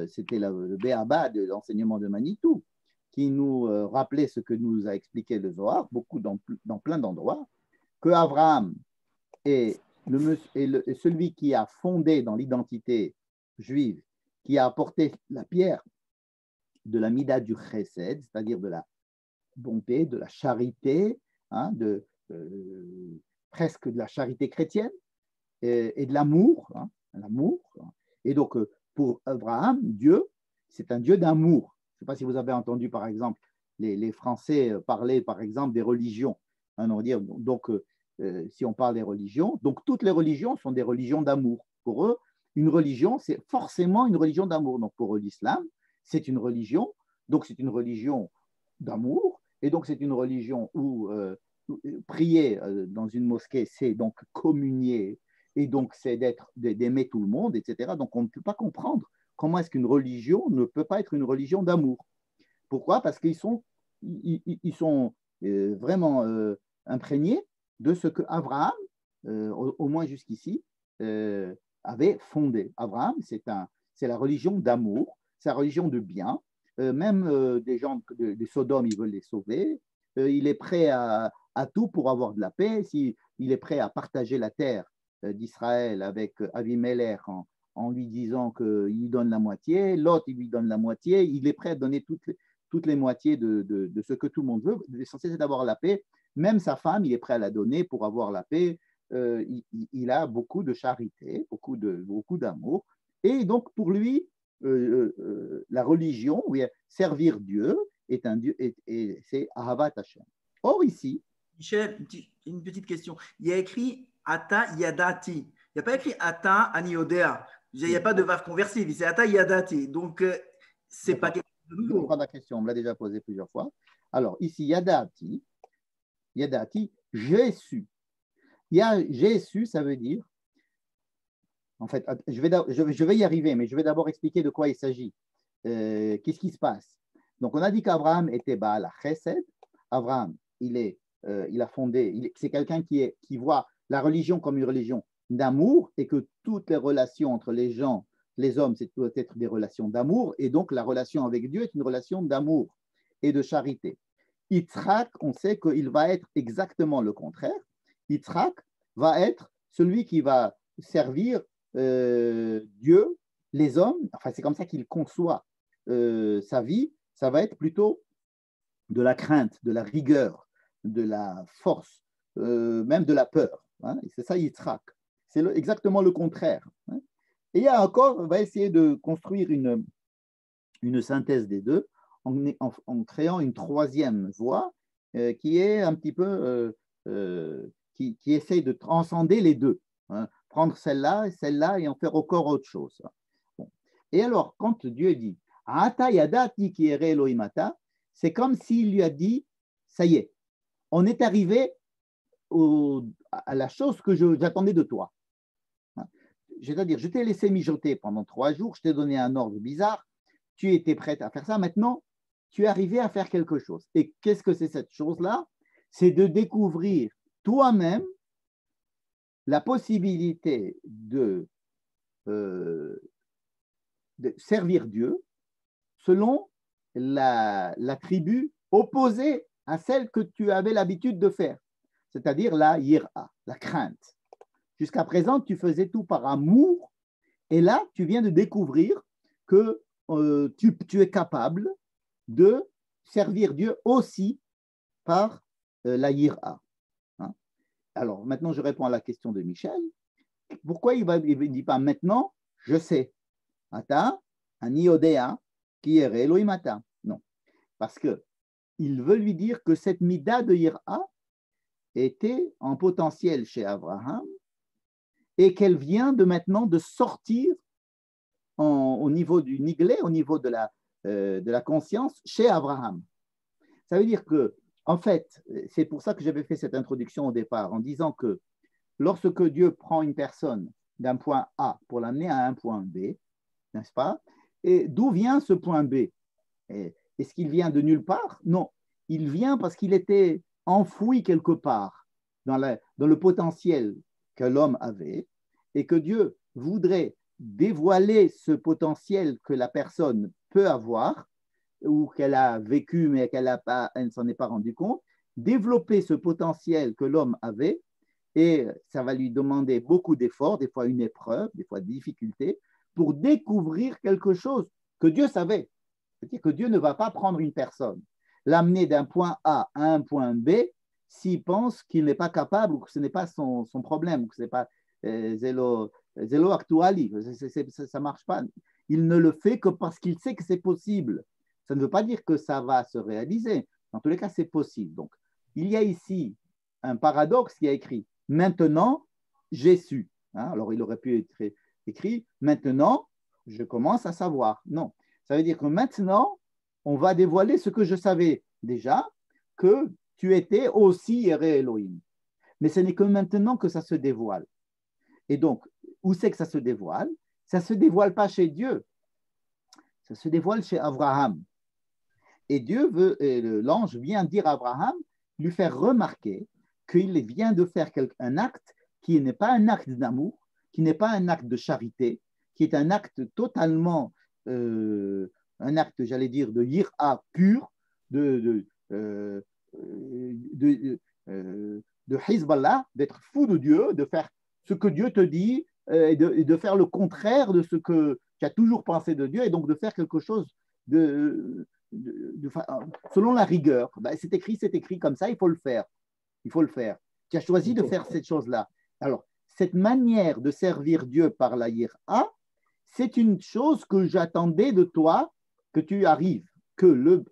c'était le béaba de l'enseignement de Manitou, qui nous rappelait ce que nous a expliqué le Zohar, beaucoup dans plein d'endroits, que Abraham est celui qui a fondé dans l'identité juive, qui a apporté la pierre de la mida du chesed, c'est-à-dire de la bonté, de la charité, hein, presque de la charité chrétienne, et de l'amour, hein, l'amour. Et donc, pour Abraham, Dieu, c'est un Dieu d'amour. Je ne sais pas si vous avez entendu, par exemple, les Français parler, par exemple, des religions. Hein, on va dire, donc, si on parle des religions, donc toutes les religions sont des religions d'amour. Pour eux, une religion, c'est forcément une religion d'amour. Donc, pour eux, l'islam, c'est une religion, donc c'est une religion d'amour, et donc c'est une religion où prier dans une mosquée, c'est donc communier, et donc c'est d'aimer tout le monde, etc. Donc on ne peut pas comprendre comment est-ce qu'une religion ne peut pas être une religion d'amour. Pourquoi? Parce qu'ils sont vraiment imprégnés de ce que Abraham, au moins jusqu'ici, avait fondé. Abraham, c'est la religion d'amour, c'est la religion de bien. Même des gens des Sodome, ils veulent les sauver. Il est prêt à tout pour avoir de la paix. Il est prêt à partager la terre d'Israël avec Avimelech en lui disant qu'il lui donne la moitié. L'autre, il lui donne la moitié. Il est prêt à donner toutes les moitiés de ce que tout le monde veut. L'essentiel, c'est d'avoir la paix. Même sa femme, il est prêt à la donner pour avoir la paix. Il a beaucoup de charité, beaucoup d'amour. Et donc, pour lui, la religion, oui, servir Dieu, est un Dieu, et c'est Ahavat Hashem. Or, ici. Michel, une petite question. Il y a écrit Ata Yadati. Il n'y a pas écrit Ata Aniodea. Il n'y a pas de verbe conversif, c'est Ata Yadati. Donc, c'est pas quelque chose de nouveau. Je comprends la question, on me l'a déjà posée plusieurs fois. Alors, ici, Yadati, j'ai su. J'ai su, ça veut dire, en fait, je vais y arriver, mais je vais d'abord expliquer de quoi il s'agit. Qu'est-ce qui se passe? Donc, on a dit qu'Abraham était Baal Chesed. Abraham, il a fondé, c'est quelqu'un qui voit la religion comme une religion d'amour et que toutes les relations entre les gens, les hommes, c'est doit être des relations d'amour, et donc la relation avec Dieu est une relation d'amour et de charité. Yitzhak, on sait qu'il va être exactement le contraire. Yitzhak va être celui qui va servir Dieu, les hommes, enfin c'est comme ça qu'il conçoit sa vie, ça va être plutôt de la crainte, de la rigueur, de la force, même de la peur. Hein, et c'est ça Yitzhak. C'est exactement le contraire. Hein. Et il y a encore, on va essayer de construire une synthèse des deux en créant une troisième voie qui est un petit peu, qui essaye de transcender les deux. Hein, prendre celle-là et en faire encore autre chose. Bon. Et alors, quand Dieu dit « Ata yadati ki ere Elohimata », c'est comme s'il lui a dit « Ça y est, on est arrivé à la chose que j'attendais de toi. » C'est-à-dire, je t'ai laissé mijoter pendant 3 jours, je t'ai donné un ordre bizarre, tu étais prête à faire ça, maintenant, tu es arrivé à faire quelque chose. Et qu'est-ce que c'est cette chose-là? C'est de découvrir toi-même la possibilité de servir Dieu selon la tribu opposée à celle que tu avais l'habitude de faire, c'est-à-dire la yira, la crainte. Jusqu'à présent, tu faisais tout par amour, et là, tu viens de découvrir que tu es capable de servir Dieu aussi par la yira. Hein? Alors, maintenant, je réponds à la question de Michel. Pourquoi il ne dit pas maintenant, je sais. Ata, ani odea, ki ere Elohimata. Non, parce qu'il veut lui dire que cette mida de yira était en potentiel chez Abraham et qu'elle vient de maintenant de sortir au niveau du niglé, au niveau de la conscience chez Abraham. Ça veut dire que, en fait, c'est pour ça que j'avais fait cette introduction au départ, en disant que lorsque Dieu prend une personne d'un point A pour l'amener à un point B, n'est-ce pas? Et d'où vient ce point B? Est-ce qu'il vient de nulle part? Non, il vient parce qu'il était enfoui quelque part dans le potentiel que l'homme avait et que Dieu voudrait dévoiler ce potentiel que la personne peut avoir ou qu'elle a vécu mais qu'elle ne s'en est pas rendu compte, développer ce potentiel que l'homme avait, et ça va lui demander beaucoup d'efforts, des fois une épreuve, des fois des difficultés, pour découvrir quelque chose que Dieu savait. C'est-à-dire que Dieu ne va pas prendre une personne, l'amener d'un point A à un point B s'il pense qu'il n'est pas capable ou que ce n'est pas son problème, ou que ce n'est pas zélo actuali, ça ne marche pas. Il ne le fait que parce qu'il sait que c'est possible. Ça ne veut pas dire que ça va se réaliser. Dans tous les cas, c'est possible. Donc, il y a ici un paradoxe qui a écrit « Maintenant, j'ai su hein ». Alors, il aurait pu être écrit « Maintenant, je commence à savoir ». Non, ça veut dire que maintenant, on va dévoiler ce que je savais déjà, que tu étais aussi Yéré Elohim. Mais ce n'est que maintenant que ça se dévoile. Et donc, où c'est que ça se dévoile? Ça ne se dévoile pas chez Dieu. Ça se dévoile chez Abraham. Et Dieu veut, l'ange vient dire à Abraham, lui faire remarquer qu'il vient de faire un acte qui n'est pas un acte d'amour, qui n'est pas un acte de charité, qui est un acte totalement, un acte, j'allais dire, de yira pur, de Hezbollah, d'être fou de Dieu, de faire ce que Dieu te dit et de faire le contraire de ce que tu as toujours pensé de Dieu et donc de faire quelque chose selon la rigueur. Ben, c'est écrit comme ça, il faut le faire. Il faut le faire. Tu as choisi de faire cette chose-là. Alors, cette manière de servir Dieu par la yira, c'est une chose que j'attendais de toi, que tu arrives, que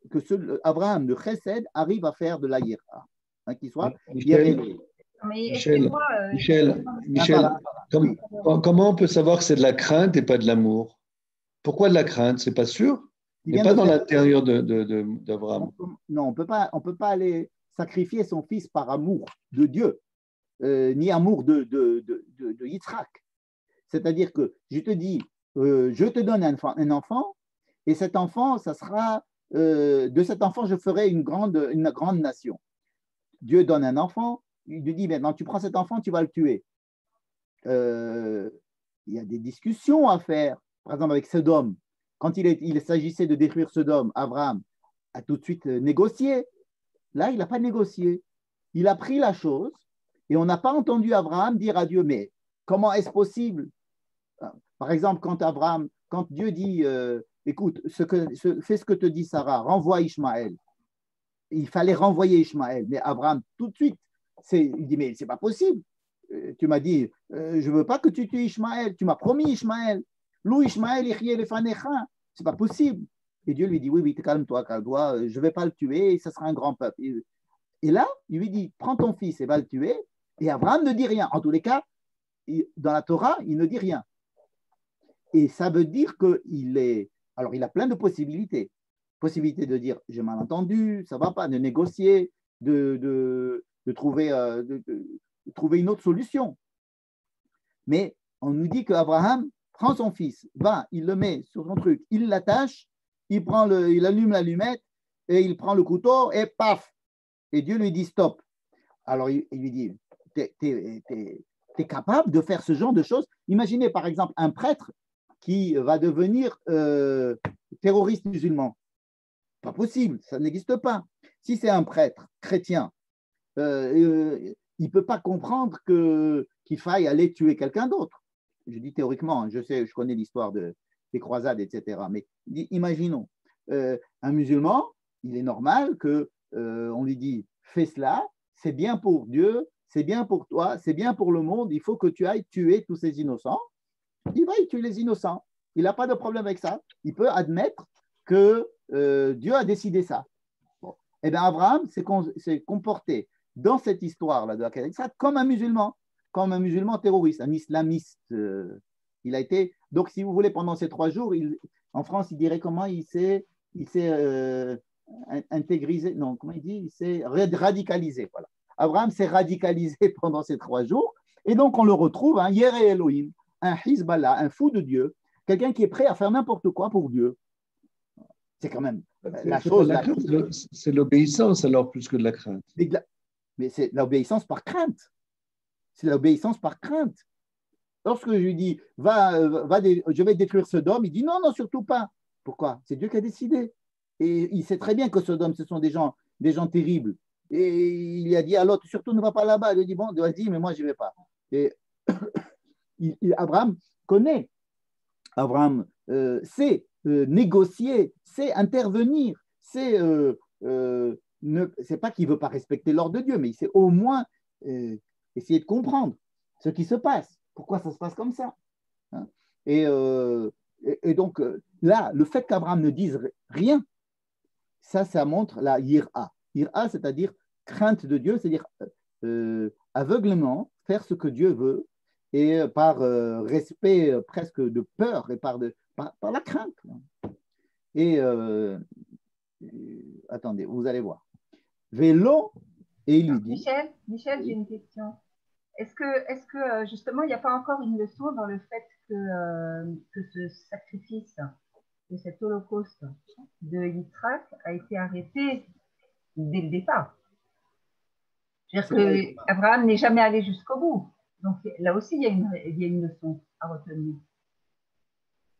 Abraham de Chesed arrive à faire de la yira. Hein, qu'il soit Michel, comment on peut savoir que c'est de la crainte et pas de l'amour? Pourquoi de la crainte? C'est pas sûr. Il n'est pas dans l'intérieur d'Abraham. Non, on peut pas aller sacrifier son fils par amour de Dieu, ni amour de Yitzhak. C'est-à-dire que je te dis, je te donne un enfant, et cet enfant, ça sera, de cet enfant, je ferai une grande nation. Dieu donne un enfant, il lui dit, maintenant tu prends cet enfant, tu vas le tuer. Il y a des discussions à faire par exemple avec Sodome, quand il s'agissait de détruire Sodome, Abraham a tout de suite négocié. Là, il n'a pas négocié. Il a pris la chose et on n'a pas entendu Abraham dire à Dieu, mais comment est-ce possible? Par exemple, quand Dieu dit, écoute, fais ce que te dit Sarah, renvoie Ishmaël. Il fallait renvoyer Ishmaël, mais Abraham, tout de suite, il dit, mais c'est pas possible. Tu m'as dit, je veux pas que tu tues Ishmaël, tu m'as promis Ishmaël. Lou Ishmaël, c'est pas possible. Et Dieu lui dit, oui, calme-toi, je ne vais pas le tuer, et ça sera un grand peuple. Et là, il lui dit, prends ton fils et va le tuer. Et Abraham ne dit rien. En tous les cas, dans la Torah, il ne dit rien. Et ça veut dire alors il a plein de possibilités. Possibilité de dire, j'ai mal entendu, ça ne va pas, de négocier, de trouver une autre solution. Mais on nous dit qu'Abraham prend son fils, il le met sur son truc, il l'attache, il allume l'allumette et il prend le couteau et paf. Et Dieu lui dit stop. Alors il lui dit, t'es capable de faire ce genre de choses? Imaginez par exemple un prêtre qui va devenir terroriste musulman. Pas possible, ça n'existe pas. Si c'est un prêtre chrétien, il ne peut pas comprendre qu'il faille aller tuer quelqu'un d'autre. Je dis théoriquement, je connais l'histoire des croisades, etc. Mais imaginons, un musulman, il est normal qu'on lui dit, fais cela, c'est bien pour Dieu, c'est bien pour toi, c'est bien pour le monde, il faut que tu ailles tuer tous ces innocents. Il va y tuer les innocents. Il n'a pas de problème avec ça. Il peut admettre que Dieu a décidé ça. Bon. Eh bien, Abraham s'est comporté dans cette histoire-là de la Kadexa comme un musulman terroriste, un islamiste. Il a été. Donc, si vous voulez, pendant ces 3 jours, en France, il dirait comment il s'est intégrisé. Non, comment il dit? Il s'est radicalisé. Voilà. Abraham s'est radicalisé pendant ces 3 jours. Et donc, on le retrouve, un Yere Elohim, un Hizballah, un fou de Dieu, quelqu'un qui est prêt à faire n'importe quoi pour Dieu. C'est quand même la chose. C'est l'obéissance alors plus que de la crainte. Mais c'est l'obéissance par crainte. C'est l'obéissance par crainte. Lorsque je lui dis, je vais détruire Sodome, il dit non, surtout pas. Pourquoi? C'est Dieu qui a décidé. Et il sait très bien que Sodome, ce sont des gens terribles. Et il a dit à l'autre, surtout ne va pas là-bas. Il lui dit, bon, vas-y, mais moi, je ne vais pas. Et Abraham connaît. Abraham sait négocier, sait intervenir, c'est pas qu'il ne veut pas respecter l'ordre de Dieu, mais il sait au moins essayer de comprendre ce qui se passe, pourquoi ça se passe comme ça. Hein. Et donc là, le fait qu'Abraham ne dise rien, ça montre la yira. Yira, c'est-à-dire crainte de Dieu, c'est-à-dire aveuglement, faire ce que Dieu veut, et par respect presque de peur et par la crainte. Et attendez, vous allez voir. Vélo, et il lui dit. Michel, j'ai une question. Est-ce que justement, il n'y a pas encore une leçon dans le fait que ce sacrifice, de cet holocauste de Yitzhak a été arrêté dès le départ? C'est-à-dire qu'Abraham n'est jamais allé jusqu'au bout. Donc là aussi, il y a une leçon à retenir.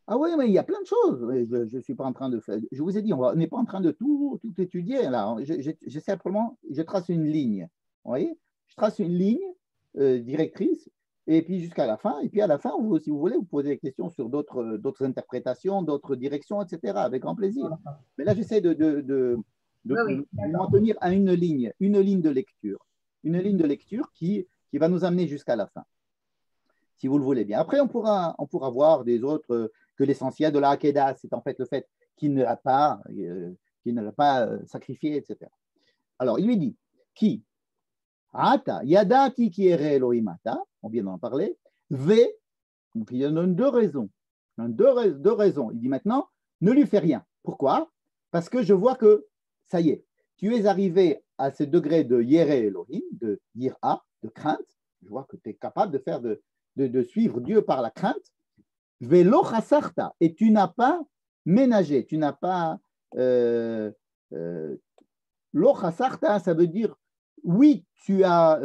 Ah oui, mais il y a plein de choses. Je ne suis pas en train de faire. Je vous ai dit, on n'est pas en train de tout étudier là. Je simplement, je trace une ligne. Vous voyez? Je trace une ligne directrice, et puis jusqu'à la fin. Et puis à la fin, si vous voulez, vous posez des questions sur d'autres interprétations, d'autres directions, etc. Avec grand plaisir. Mais là, j'essaie de m'en tenir à une ligne de lecture. Une ligne de lecture qui va nous amener jusqu'à la fin, si vous le voulez bien. Après, on pourra voir des autres, que l'essentiel de la Hakeda, c'est en fait le fait qu'il ne l'a pas sacrifié, etc. Alors, il lui dit, qui? Ata, yadati ki ere Elohimata, on vient d'en parler, ve, donc il donne 2 raisons. Deux raisons. Il dit maintenant, ne lui fais rien. Pourquoi? Parce que je vois que, ça y est, tu es arrivé à ce degré de Yere Elohim, de Yira, de crainte. Je vois que tu es capable de faire de suivre Dieu par la crainte. Velo chasarta, et tu n'as pas ménagé, tu n'as pas. Lo chasarta, ça veut dire oui, tu as.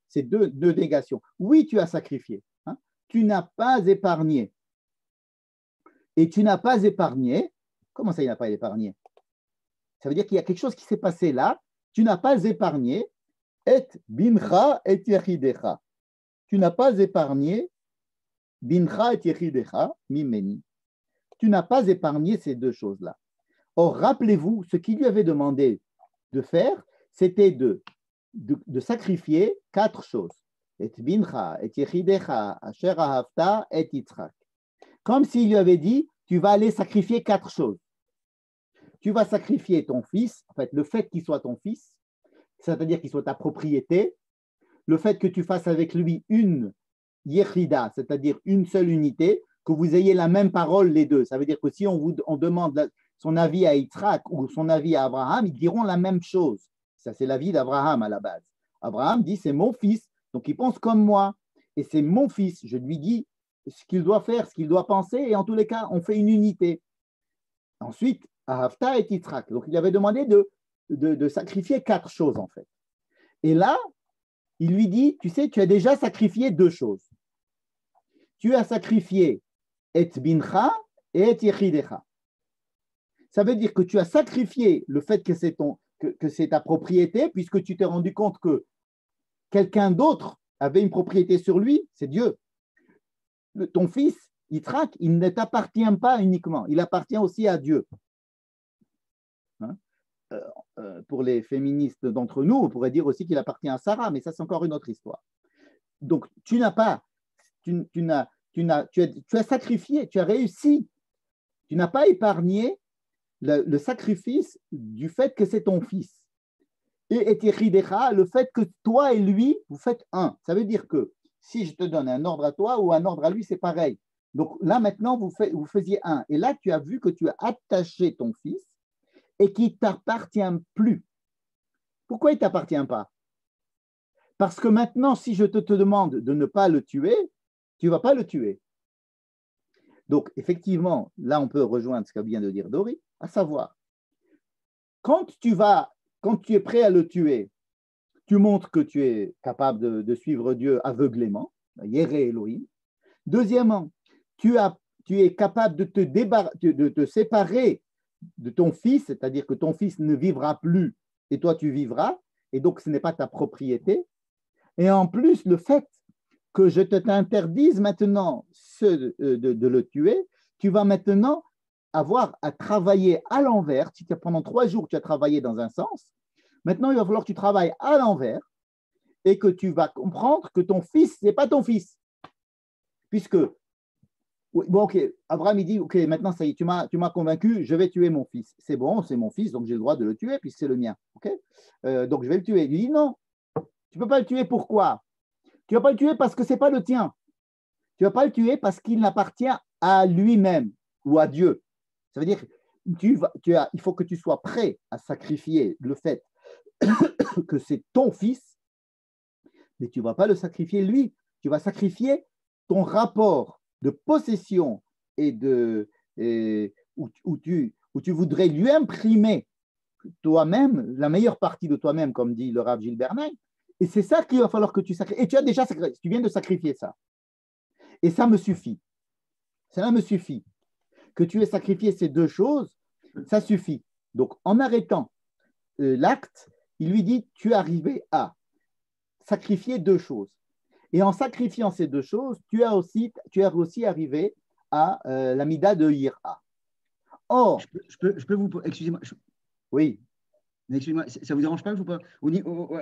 C'est deux négations. Oui, tu as sacrifié. Hein, tu n'as pas épargné. et tu n'as pas épargné. Comment ça, il n'a pas épargné? Ça veut dire qu'il y a quelque chose qui s'est passé là. Tu n'as pas épargné et bincha et yechidecha. Tu n'as pas épargné bincha et yechidecha mimeni. Tu n'as pas épargné ces deux choses-là. Or, rappelez-vous, ce qu'il lui avait demandé de faire, c'était de sacrifier 4 choses. Et bincha, et yechidecha, asher ahavta, et Yitzhak. Comme s'il lui avait dit, tu vas aller sacrifier 4 choses. Tu vas sacrifier ton fils, en fait, le fait qu'il soit ton fils, c'est-à-dire qu'il soit ta propriété, le fait que tu fasses avec lui une yechida, c'est-à-dire une seule unité, que vous ayez la même parole les deux. Ça veut dire que si on demande son avis à Yitzhak ou son avis à Abraham, ils diront la même chose. Ça, c'est l'avis d'Abraham à la base. Abraham dit, c'est mon fils, donc il pense comme moi, et c'est mon fils. Je lui dis ce qu'il doit faire, ce qu'il doit penser, et en tous les cas, on fait une unité. Ensuite, Ahavta et Yitzhak. Donc, il avait demandé de sacrifier 4 choses, en fait. Et là, il lui dit, tu sais, tu as déjà sacrifié 2 choses. Tu as sacrifié et bincha et et yechidecha. Ça veut dire que tu as sacrifié le fait que c'est ta propriété, puisque tu t'es rendu compte que quelqu'un d'autre avait une propriété sur lui, c'est Dieu. Ton fils, Yitzhak, il ne t'appartient pas uniquement, il appartient aussi à Dieu. Hein? Pour les féministes d'entre nous, on pourrait dire aussi qu'il appartient à Sarah, mais ça, c'est encore une autre histoire. Donc, tu as sacrifié, tu as réussi, tu n'as pas épargné le sacrifice du fait que c'est ton fils. Et yechidecha, le fait que toi et lui, vous faites un. Ça veut dire que si je te donne un ordre à toi ou un ordre à lui, c'est pareil. Donc là, maintenant, vous faisiez un. Et là, tu as vu que tu as attaché ton fils et qu'il ne t'appartient plus. Pourquoi il ne t'appartient pas? Parce que maintenant, si je te demande de ne pas le tuer, tu ne vas pas le tuer. Donc, effectivement, là, on peut rejoindre ce qu'a vient de dire Dori, à savoir, quand tu es prêt à le tuer, tu montres que tu es capable de suivre Dieu aveuglément, Yéré Elohim. Deuxièmement, tu es capable de te séparer de ton fils, c'est-à-dire que ton fils ne vivra plus et toi tu vivras, et donc ce n'est pas ta propriété. Et en plus, le fait que je t'interdise maintenant de le tuer, tu vas maintenant avoir à travailler à l'envers. Si pendant 3 jours tu as travaillé dans un sens, maintenant il va falloir que tu travailles à l'envers et que tu vas comprendre que ton fils, ce n'est pas ton fils. Puisque, bon, ok, Abraham il dit, ok, maintenant ça y est, tu m'as convaincu, je vais tuer mon fils. C'est bon, c'est mon fils, donc j'ai le droit de le tuer puisque c'est le mien. Okay, donc je vais le tuer. Il lui dit non, tu ne peux pas le tuer. Pourquoi? Tu ne vas pas le tuer parce que ce n'est pas le tien. Tu ne vas pas le tuer parce qu'il n'appartient à lui-même ou à Dieu. Ça veut dire il faut que tu sois prêt à sacrifier le fait que c'est ton fils, mais tu ne vas pas le sacrifier lui. Tu vas sacrifier ton rapport de possession où tu voudrais lui imprimer toi-même, la meilleure partie de toi-même, comme dit le Rav Gilbert Naim. Et c'est ça qu'il va falloir que tu sacrifies. Et tu viens de sacrifier ça. Et ça me suffit. Cela me suffit. Que tu aies sacrifié ces 2 choses, ça suffit. Donc, en arrêtant l'acte, il lui dit, tu es arrivé à sacrifier 2 choses. Et en sacrifiant ces 2 choses, tu es aussi arrivé à la mida de Yira. Or, je peux vous... Excusez-moi. Oui. Excusez-moi, ça ne vous dérange pas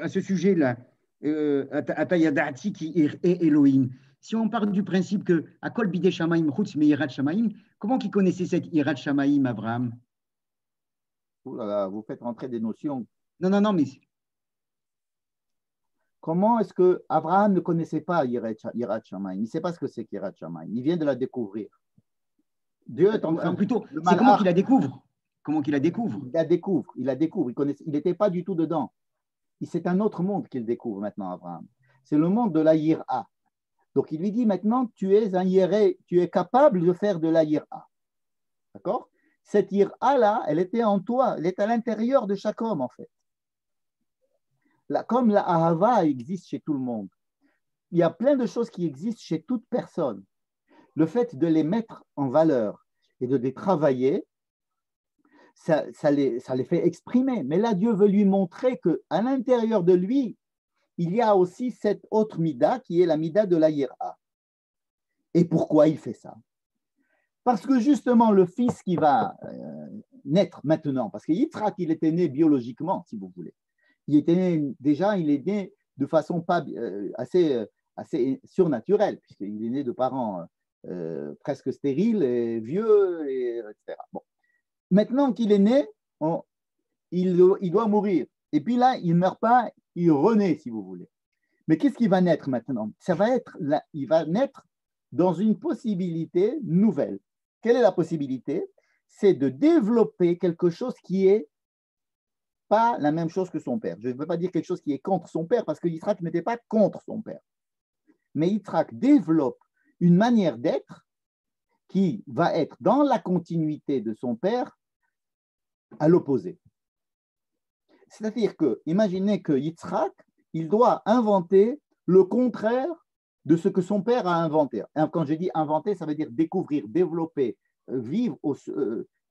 à ce sujet-là, Atayadati qui est Elohim. Si on part du principe que Akol Bidei Shamaim Chutz Me'irat Shamaim, comment qu'il connaissait cette Irat Shamaim, Abraham? Oh là là, vous faites rentrer des notions. Non, mais... Comment est-ce que Abraham ne connaissait pas Yirat Shamaim? Il ne sait pas ce que c'est qu'Yirat Shamaim. Il vient de la découvrir. Dieu est en train plutôt, c'est comment qu'il la découvre? Comment qu'il la découvre? Il la découvre. Il n'était pas du tout dedans. C'est un autre monde qu'il découvre maintenant, Abraham. C'est le monde de la Yira. Donc, il lui dit maintenant, tu es un Yéré, tu es capable de faire de la Yira. D'accord? Cette Yira-là, elle était en toi, elle est à l'intérieur de chaque homme, en fait. Comme la Ahava existe chez tout le monde, il y a plein de choses qui existent chez toute personne. Le fait de les mettre en valeur et de les travailler, ça les fait exprimer. Mais là, Dieu veut lui montrer qu'à l'intérieur de lui, il y a aussi cette autre mida qui est la mida de la yira. Et pourquoi il fait ça? Parce que justement, le fils qui va naître maintenant, parce que Yitzhak, il était né biologiquement, si vous voulez. Il était né, déjà, il est né de façon pas, assez surnaturelle, puisqu'il est né de parents presque stériles et vieux, etc. Bon. Maintenant qu'il est né, il doit mourir. Et puis là, il ne meurt pas, il renaît, si vous voulez. Mais qu'est-ce qui va naître maintenant? Il va naître dans une possibilité nouvelle. Quelle est la possibilité? C'est de développer quelque chose qui n'est pas la même chose que son père. Je ne veux pas dire quelque chose qui est contre son père, parce que Yitzhak n'était pas contre son père. Mais Yitzhak développe une manière d'être qui va être dans la continuité de son père, à l'opposé. C'est-à-dire que, imaginez que Yitzhak, il doit inventer le contraire de ce que son père a inventé. Quand je dis inventer, ça veut dire découvrir, développer, vivre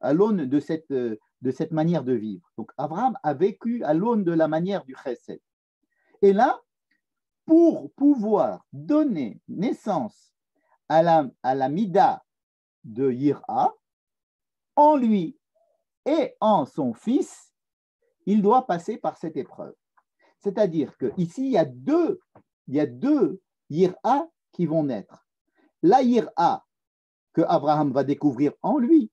à l'aune de cette manière de vivre. Donc, Abraham a vécu à l'aune de la manière du chesed. Et là, pour pouvoir donner naissance à la mida de Yira, en lui et en son fils, il doit passer par cette épreuve. C'est-à-dire qu'ici, il y a deux Yira qui vont naître. La Yira que Abraham va découvrir en lui,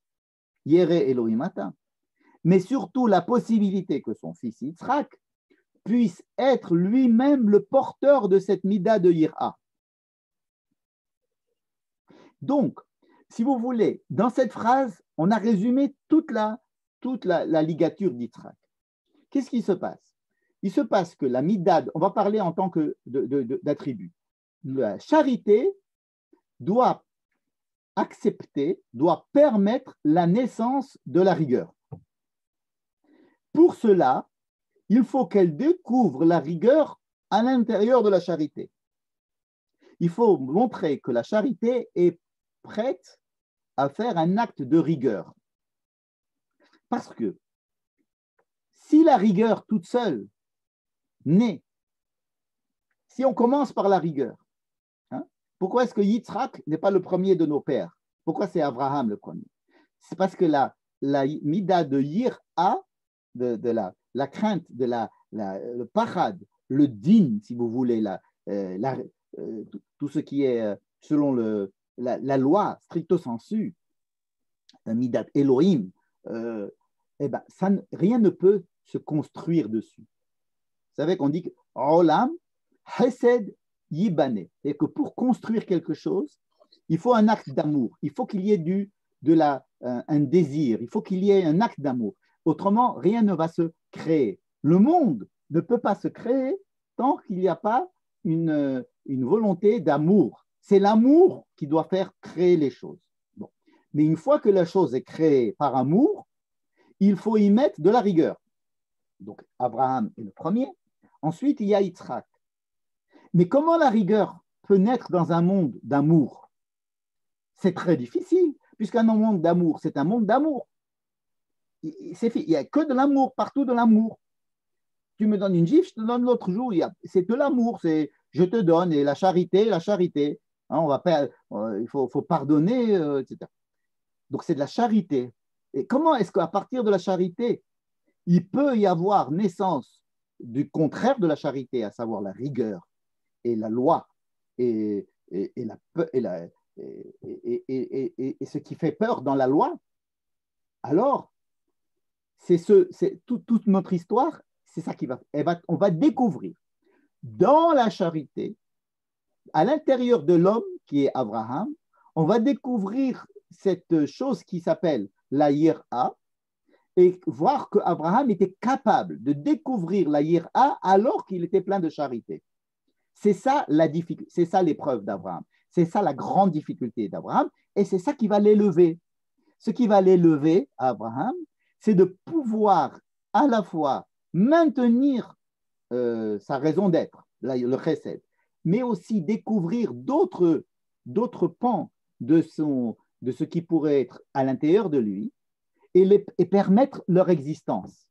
Yéré Elohim Ata, mais surtout la possibilité que son fils Yitzhak puisse être lui-même le porteur de cette mida de Yira. Donc, si vous voulez, dans cette phrase, on a résumé toute la ligature d'Yitzhak. Qu'est-ce qui se passe? Il se passe que la midad, on va parler en tant que d'attribut. La charité doit accepter, doit permettre la naissance de la rigueur. Pour cela, il faut qu'elle découvre la rigueur à l'intérieur de la charité. Il faut montrer que la charité est prête à faire un acte de rigueur. Parce que si la rigueur toute seule naît, si on commence par la rigueur, pourquoi est-ce que Yitzhak n'est pas le premier de nos pères? Pourquoi c'est Abraham le premier? C'est parce que la mida de Yira, de la crainte, le pachad, le din, si vous voulez, tout ce qui est selon la loi, stricto sensu, midat Elohim, rien ne peut se construire dessus. Vous savez qu'on dit que Olam, Hesed, Yibane, et que pour construire quelque chose, il faut un acte d'amour, il faut qu'il y ait un désir, il faut qu'il y ait un acte d'amour. Autrement, rien ne va se créer. Le monde ne peut pas se créer tant qu'il n'y a pas une volonté d'amour. C'est l'amour qui doit faire créer les choses. Bon. Mais une fois que la chose est créée par amour, il faut y mettre de la rigueur. Donc, Abraham est le premier. Ensuite, il y a Yitzhak. Mais comment la rigueur peut naître dans un monde d'amour? C'est très difficile, puisqu'un monde d'amour, c'est un monde d'amour. Il n'y a que de l'amour, partout de l'amour. Tu me donnes une gifle, je te donne l'autre jour. C'est de l'amour, c'est je te donne, et la charité. Il faut pardonner, etc. Donc, c'est de la charité. Et comment est-ce qu'à partir de la charité, il peut y avoir naissance du contraire de la charité, à savoir la rigueur et la loi et ce qui fait peur dans la loi? Alors, toute notre histoire, c'est ça on va découvrir dans la charité, à l'intérieur de l'homme qui est Abraham, on va découvrir cette chose qui s'appelle la yira et voir qu'Abraham était capable de découvrir la yira alors qu'il était plein de charité. C'est ça l'épreuve d'Abraham. C'est ça la grande difficulté d'Abraham et c'est ça qui va l'élever. Ce qui va l'élever à Abraham, c'est de pouvoir à la fois maintenir sa raison d'être, le chesed, mais aussi découvrir d'autres pans de de ce qui pourrait être à l'intérieur de lui et permettre leur existence.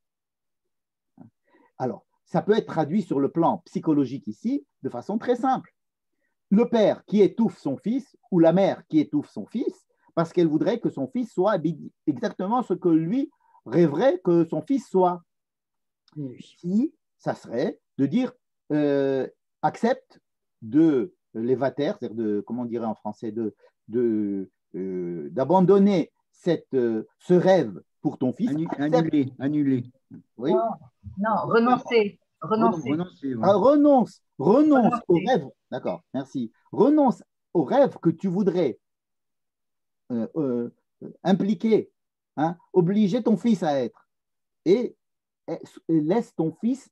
Alors, ça peut être traduit sur le plan psychologique ici de façon très simple. Le père qui étouffe son fils ou la mère qui étouffe son fils parce qu'elle voudrait que son fils soit exactement ce que lui rêverait que son fils soit. Si, ça serait de dire accepte de l'évater, c'est-à-dire comment on dirait en français, d'abandonner ce rêve pour ton fils. Annuler. Oui. Non, renoncer. Renoncer. Renonce au rêve. D'accord, merci. Renonce au rêve que tu voudrais impliquer, obliger ton fils à être. Et laisse ton fils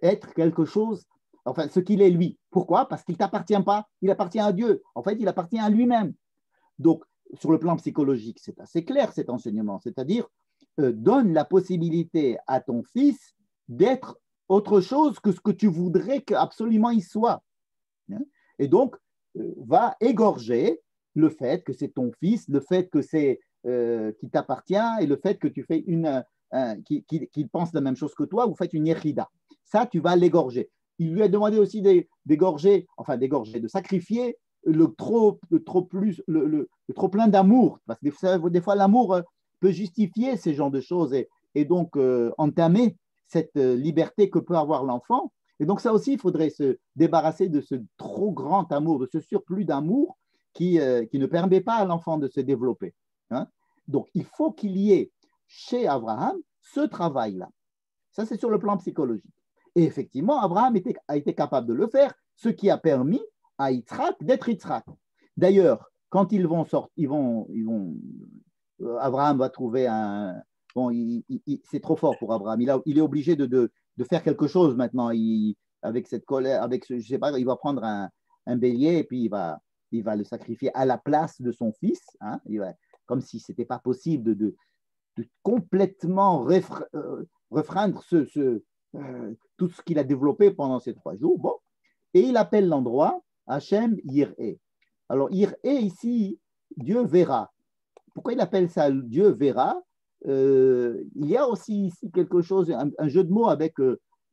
être quelque chose, enfin, ce qu'il est lui. Pourquoi? Parce qu'il ne t'appartient pas, il appartient à Dieu. En fait, il appartient à lui-même. Donc, sur le plan psychologique, c'est assez clair cet enseignement, c'est-à-dire donne la possibilité à ton fils d'être autre chose que ce que tu voudrais qu'absolument il soit. Et donc, va égorger le fait que c'est ton fils, le fait que c'est qui t'appartient et le fait que tu fais qu'il pense la même chose que toi, vous faites une yérida. Ça, tu vas l'égorger. Il lui a demandé aussi d'égorger, de sacrifier le trop plein d'amour. Parce que des fois, l'amour peut justifier ces genres de choses et donc entamer cette liberté que peut avoir l'enfant. Et donc ça aussi, il faudrait se débarrasser de ce trop grand amour, de ce surplus d'amour qui ne permet pas à l'enfant de se développer. Donc il faut qu'il y ait chez Abraham ce travail-là. Ça, c'est sur le plan psychologique. Et effectivement, Abraham a été capable de le faire, ce qui a permis à Yitzhak d'être Yitzhak. D'ailleurs, quand ils vont sortir, Abraham va trouver un... Bon, c'est trop fort pour Abraham. Il est obligé de faire quelque chose maintenant. Avec cette colère, je sais pas, il va prendre un bélier et puis il va le sacrifier à la place de son fils. Comme si ce n'était pas possible de complètement refreindre tout ce qu'il a développé pendant ces 3 jours. Bon. Et il appelle l'endroit Hachem Yir'e. Alors, Yir'e ici, Dieu verra. Pourquoi il appelle ça Dieu verra? Il y a aussi ici quelque chose, un jeu de mots avec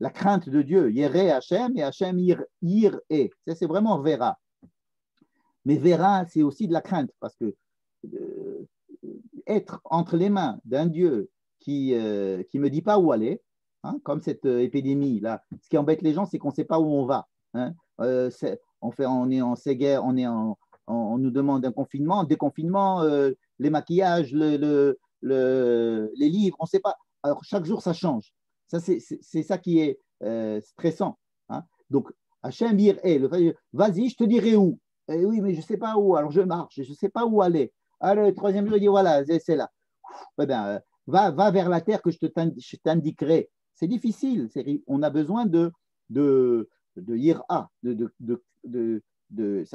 la crainte de Dieu. Yir'e Hachem et Hachem Yir'e. Ça, c'est vraiment verra. Mais verra, c'est aussi de la crainte parce que être entre les mains d'un Dieu qui ne me dit pas où aller, comme cette épidémie là. Ce qui embête les gens, c'est qu'on ne sait pas où on va. On est en guerre, on nous demande un confinement, déconfinement, les maquillages, les livres, on ne sait pas. Alors chaque jour ça change. Ça c'est ça qui est stressant. Donc Hachem vas-y, je te dirai où. Et oui, mais je ne sais pas où. Alors je marche, je ne sais pas où aller. Alors le 3e jour il dit voilà, c'est là. Eh bien, va vers la terre que je t'indiquerai. C'est difficile. On a besoin de yira,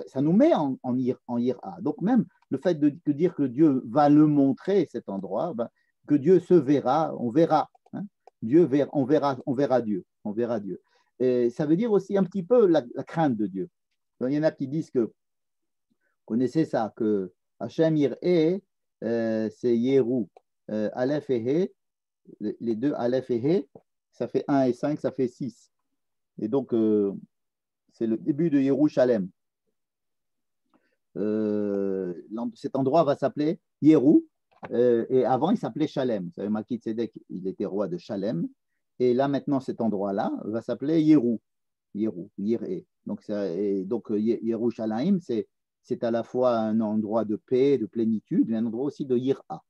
ça nous met en yira. Donc même le fait de dire que Dieu va le montrer cet endroit, que Dieu se verra, on verra. On verra Dieu. Et ça veut dire aussi un petit peu la crainte de Dieu. Donc, il y en a qui disent que connaissez ça, que Hachem Yir'e, c'est Yérou, Aleph et He, les deux Aleph et He, ça fait 1 et 5, ça fait 6. Et donc, c'est le début de Yerushalem. Cet endroit va s'appeler Yérou, et avant, il s'appelait Shalem. Vous savez, Malki Tzedek, il était roi de Shalem. Et là, maintenant, cet endroit-là va s'appeler Yérou, Yir'e. Donc, Yerushalayim, c'est à la fois un endroit de paix, de plénitude, mais un endroit aussi de Yir'a.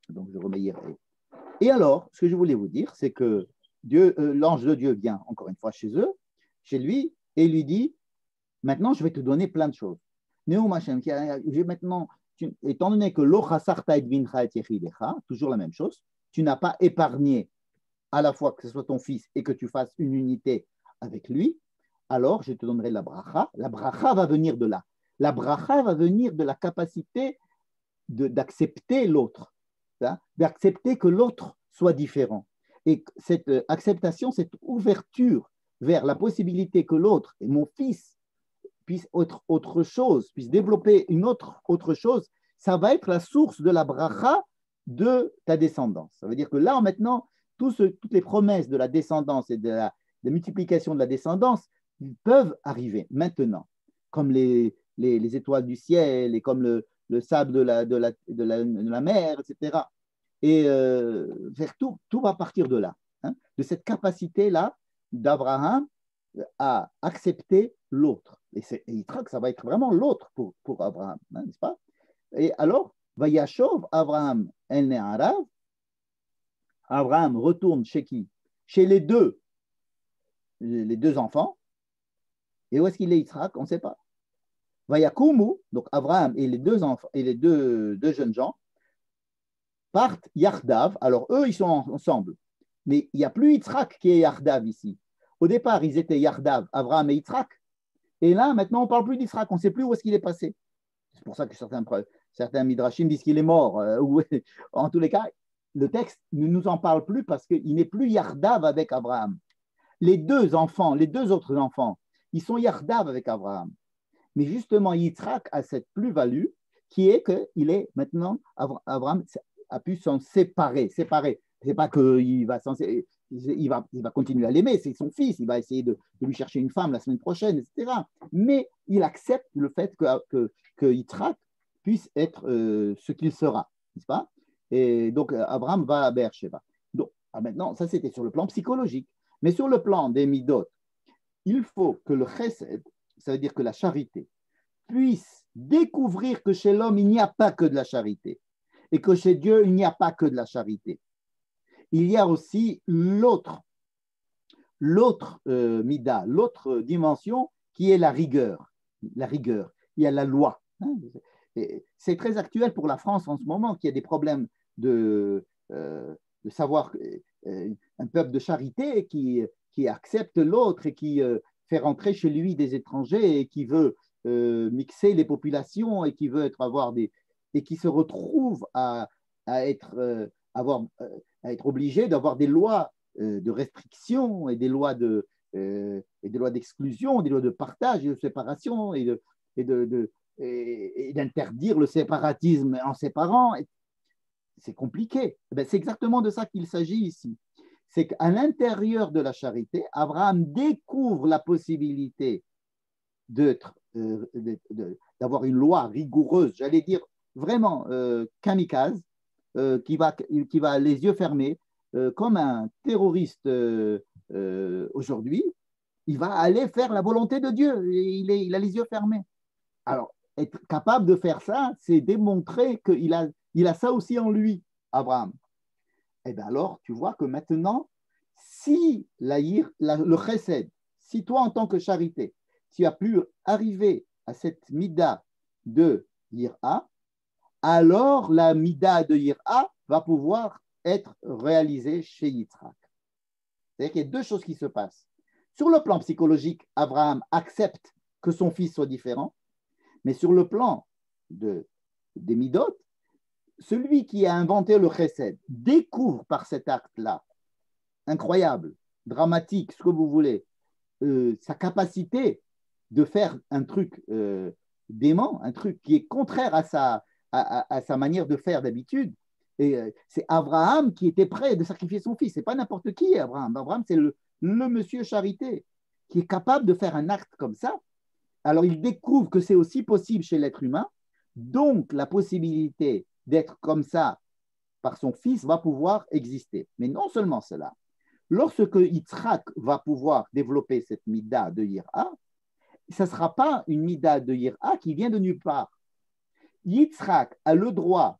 Donc, je remets Yir'e. Et alors, ce que je voulais vous dire, c'est que l'ange de Dieu vient encore une fois chez lui, et il lui dit, maintenant, je vais te donner plein de choses. Maintenant, étant donné que toujours la même chose, tu n'as pas épargné à la fois que ce soit ton fils et que tu fasses une unité avec lui, alors je te donnerai la bracha. La bracha va venir de là. La bracha va venir de la capacité d'accepter l'autre, d'accepter que l'autre soit différent. Et cette acceptation, cette ouverture vers la possibilité que l'autre, et mon fils, puisse être autre chose, puisse développer une autre chose, ça va être la source de la bracha de ta descendance. Ça veut dire que là, maintenant, toutes les promesses de la descendance et de la multiplication de la descendance, ils peuvent arriver maintenant, comme les étoiles du ciel et comme le sable de la mer, etc. Et tout va partir de là, hein, de cette capacité-là d'Abraham à accepter l'autre. Et Yitzhak, ça va être vraiment l'autre pour Abraham, hein, n'est-ce pas? Et alors, Vayashov Abraham El Ne'arav, Abraham retourne chez qui? Chez les deux enfants. Et où est-ce qu'il est, Yitzhak? On ne sait pas. Vayakumu, donc Abraham et les deux enfants et les deux jeunes gens partent Yardav. Alors eux, ils sont ensemble. Mais il n'y a plus Yitzhak qui est Yardav ici. Au départ, ils étaient Yardav, Abraham et Yitzhak. Et là, maintenant, on ne parle plus d'Yitzhak. On ne sait plus où est-ce qu'il est passé. C'est pour ça que certains midrashim disent qu'il est mort. En tous les cas, le texte ne nous en parle plus parce qu'il n'est plus Yardav avec Abraham. Les deux autres enfants, ils sont Yardav avec Abraham. Mais justement, Yitzhak a cette plus-value qui est qu'il est maintenant, Abraham a pu s'en séparer. Ce n'est pas qu'il va continuer à l'aimer, c'est son fils, il va essayer de lui chercher une femme la semaine prochaine, etc. Mais il accepte le fait que Yitzhak puisse être ce qu'il sera, n'est-ce pas? Et donc, Abraham va à Beersheba. Donc, maintenant, ça c'était sur le plan psychologique. Mais sur le plan des midot, il faut que le chesed, ça veut dire que la charité, puisse découvrir que chez l'homme, il n'y a pas que de la charité et que chez Dieu, il n'y a pas que de la charité. Il y a aussi l'autre mida, l'autre dimension qui est la rigueur. La rigueur, il y a la loi. C'est très actuel pour la France en ce moment, qu'il y a des problèmes de savoir un peuple de charité qui accepte l'autre et qui fait rentrer chez lui des étrangers et qui veut mixer les populations et qui veut et qui se retrouve à être obligé d'avoir des lois de restriction et des lois d'exclusion, des lois de partage et de séparation et d'interdire le séparatisme en séparant. C'est compliqué. C'est exactement de ça qu'il s'agit ici. C'est qu'à l'intérieur de la charité, Abraham découvre la possibilité d'avoir une loi rigoureuse, j'allais dire vraiment kamikaze, qui va les yeux fermés, comme un terroriste aujourd'hui, il va aller faire la volonté de Dieu. Il a les yeux fermés. Alors, être capable de faire ça, c'est démontrer qu'il a ça aussi en lui, Abraham. Et bien alors, tu vois que maintenant, si le chesed, si toi en tant que charité, tu as pu arriver à cette mida de yira, alors la mida de yira va pouvoir être réalisée chez Yitzhak. C'est-à-dire qu'il y a deux choses qui se passent. Sur le plan psychologique, Abraham accepte que son fils soit différent, mais sur le plan des midot, celui qui a inventé le chesed découvre par cet acte-là, incroyable, dramatique, ce que vous voulez, sa capacité de faire un truc dément, un truc qui est contraire à sa manière de faire d'habitude. Et c'est Abraham qui était prêt de sacrifier son fils. Ce n'est pas n'importe qui, Abraham. Abraham, c'est le monsieur charité qui est capable de faire un acte comme ça. Alors, il découvre que c'est aussi possible chez l'être humain. Donc, la possibilité d'être comme ça par son fils va pouvoir exister. Mais non seulement cela. Lorsque Yitzhak va pouvoir développer cette mida de yira, ce ne sera pas une mida de yira qui vient de nulle part. Yitzhak a le droit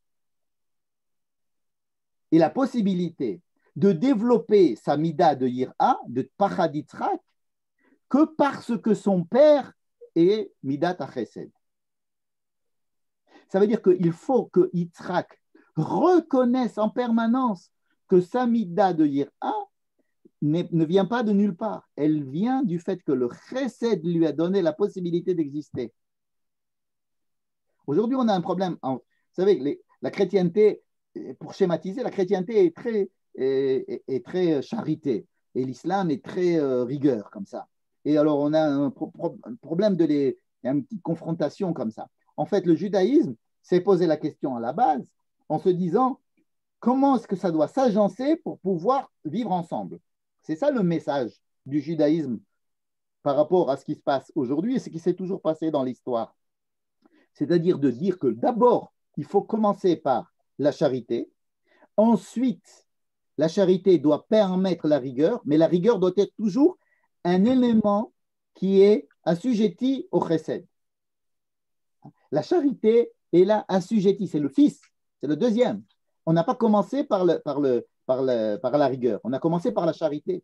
et la possibilité de développer sa mida de yira, de pachad Yitzhak, que parce que son père est midat chesed. Ça veut dire qu'il faut que Yitzhak reconnaisse en permanence que sa mida de yira ne vient pas de nulle part. Elle vient du fait que le chesed lui a donné la possibilité d'exister. Aujourd'hui, on a un problème. Vous savez, la chrétienté, pour schématiser, la chrétienté est très charité et l'islam est très rigueur, comme ça. Et alors, on a un problème de y a une petite confrontation comme ça. En fait, le judaïsme s'est posé la question à la base en se disant comment est-ce que ça doit s'agencer pour pouvoir vivre ensemble. C'est ça le message du judaïsme par rapport à ce qui se passe aujourd'hui et ce qui s'est toujours passé dans l'histoire. C'est-à-dire de dire que d'abord, il faut commencer par la charité. Ensuite, la charité doit permettre la rigueur, mais la rigueur doit être toujours un élément qui est assujetti au chesed. La charité est là assujettie, c'est le fils, c'est le deuxième. On n'a pas commencé par la rigueur, on a commencé par la charité.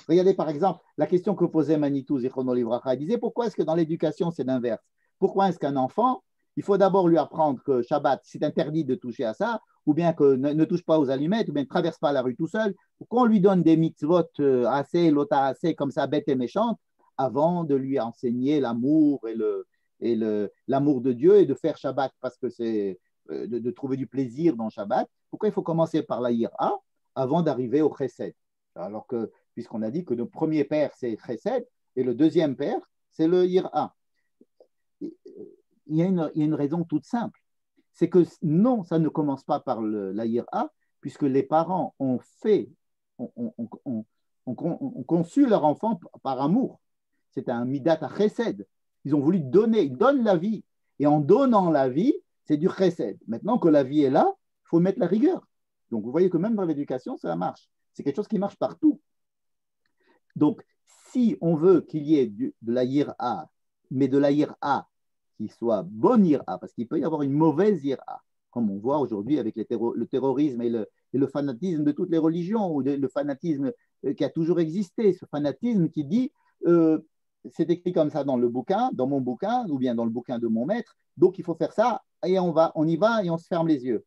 Regardez par exemple la question que posait Manitou Zichrono Livracha. Il disait pourquoi est-ce que dans l'éducation c'est l'inverse? Pourquoi est-ce qu'un enfant, il faut d'abord lui apprendre que Shabbat, c'est interdit de toucher à ça, ou bien que ne touche pas aux allumettes, ou bien ne traverse pas la rue tout seul? Pourquoi on lui donne des mitzvot assez, lota assez, comme ça, bêtes et méchantes, avant de lui enseigner l'amour et l'amour de Dieu et de faire Shabbat parce que c'est de trouver du plaisir dans Shabbat? Pourquoi il faut commencer par la Yira avant d'arriver au Chesed? Alors que, puisqu'on a dit que le premier père, c'est Chesed, et le deuxième père, c'est le Yira. Il y a une raison toute simple. C'est que non, ça ne commence pas par la Yira, puisque les parents ont conçu leur enfant par amour. C'est un midat à chesed. Ils ont voulu donner, ils donnent la vie. Et en donnant la vie, c'est du chesed. Maintenant que la vie est là, il faut mettre la rigueur. Donc vous voyez que même dans l'éducation, ça marche. C'est quelque chose qui marche partout. Donc, si on veut qu'il y ait de la yira, mais de la yira qui soit bonne yira, parce qu'il peut y avoir une mauvaise yira, comme on voit aujourd'hui avec le terrorisme et le fanatisme de toutes les religions, ou le fanatisme qui a toujours existé, ce fanatisme qui dit c'est écrit comme ça dans le bouquin, dans mon bouquin, ou bien dans le bouquin de mon maître, donc il faut faire ça, et on y va et on se ferme les yeux.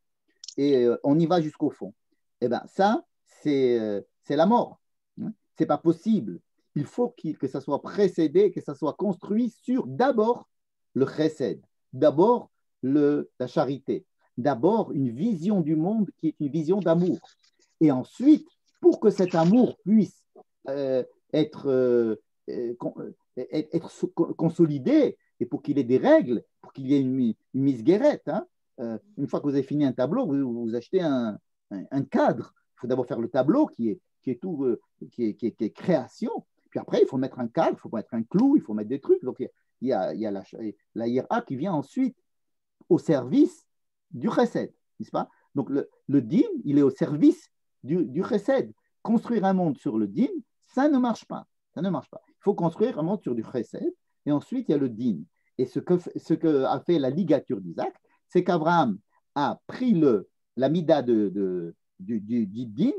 Et on y va jusqu'au fond. Eh bien, ça, c'est la mort. Ce n'est pas possible. Il faut que ça soit précédé, que ça soit construit sur d'abord le chesed, d'abord la charité, d'abord une vision du monde qui est une vision d'amour. Et ensuite, pour que cet amour puisse être consolidé et pour qu'il ait des règles, pour qu'il y ait une mise guérette, une fois que vous avez fini un tableau, vous achetez un cadre. Il faut d'abord faire le tableau qui est création. Puis après, il faut mettre un cadre, il faut mettre un clou, il faut mettre des trucs. Donc, il y a la hiéra qui vient ensuite au service du chesed, n'est-ce pas? Donc, le din, il est au service du chesed. Construire un monde sur le din, ça ne marche pas. Ça ne marche pas. Il faut construire un monde sur du chesed, et ensuite, il y a le din. Et ce que a fait la ligature d'Isaac, c'est qu'Abraham a pris la mida du din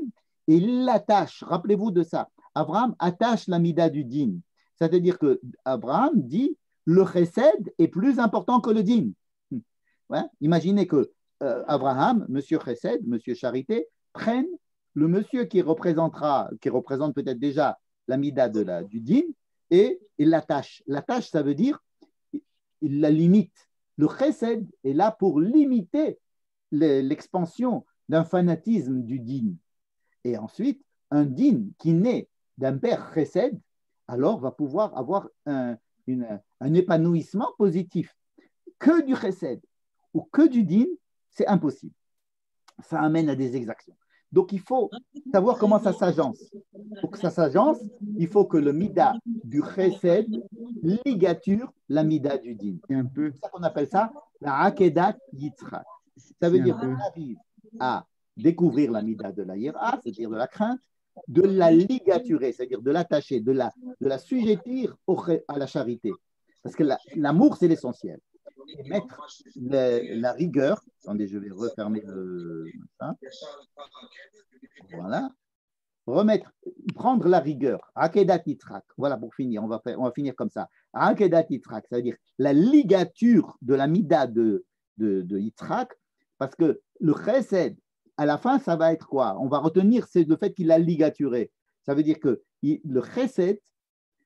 et il l'attache. Rappelez-vous de ça. Abraham attache la mida du din. C'est-à-dire que Abraham dit le chesed est plus important que le din. Ouais? Imaginez que Abraham, monsieur chesed, monsieur charité, prenne le monsieur qui représente peut-être déjà la mida du din et il l'attache. L'attache, ça veut dire il la limite. Le chesed est là pour limiter l'expansion d'un fanatisme du din. Et ensuite, un din qui naît d'un père chesed, alors va pouvoir avoir un épanouissement positif. Que du chesed ou que du din, c'est impossible. Ça amène à des exactions. Donc, il faut savoir comment ça s'agence. Pour que ça s'agence, il faut que le mida du chesed ligature la mida du din. C'est un peu ça qu'on appelle ça la akedat yitzhak. Ça veut dire qu'on arrive à découvrir la mida de la hiéra, c'est-à-dire de la crainte, de la ligaturer, c'est-à-dire de l'attacher, de la sujettir à la charité. Parce que l'amour, c'est l'essentiel. Et mettre la rigueur, attendez, je vais refermer ça. Voilà. Prendre la rigueur, akedat yitzhak, voilà pour finir, on va finir comme ça. Akedat yitzhak, ça veut dire la ligature de la mida de Yitzhak, parce que le chesed, à la fin, ça va être quoi? On va retenir c'est le fait qu'il a ligaturé. Ça veut dire que le chesed,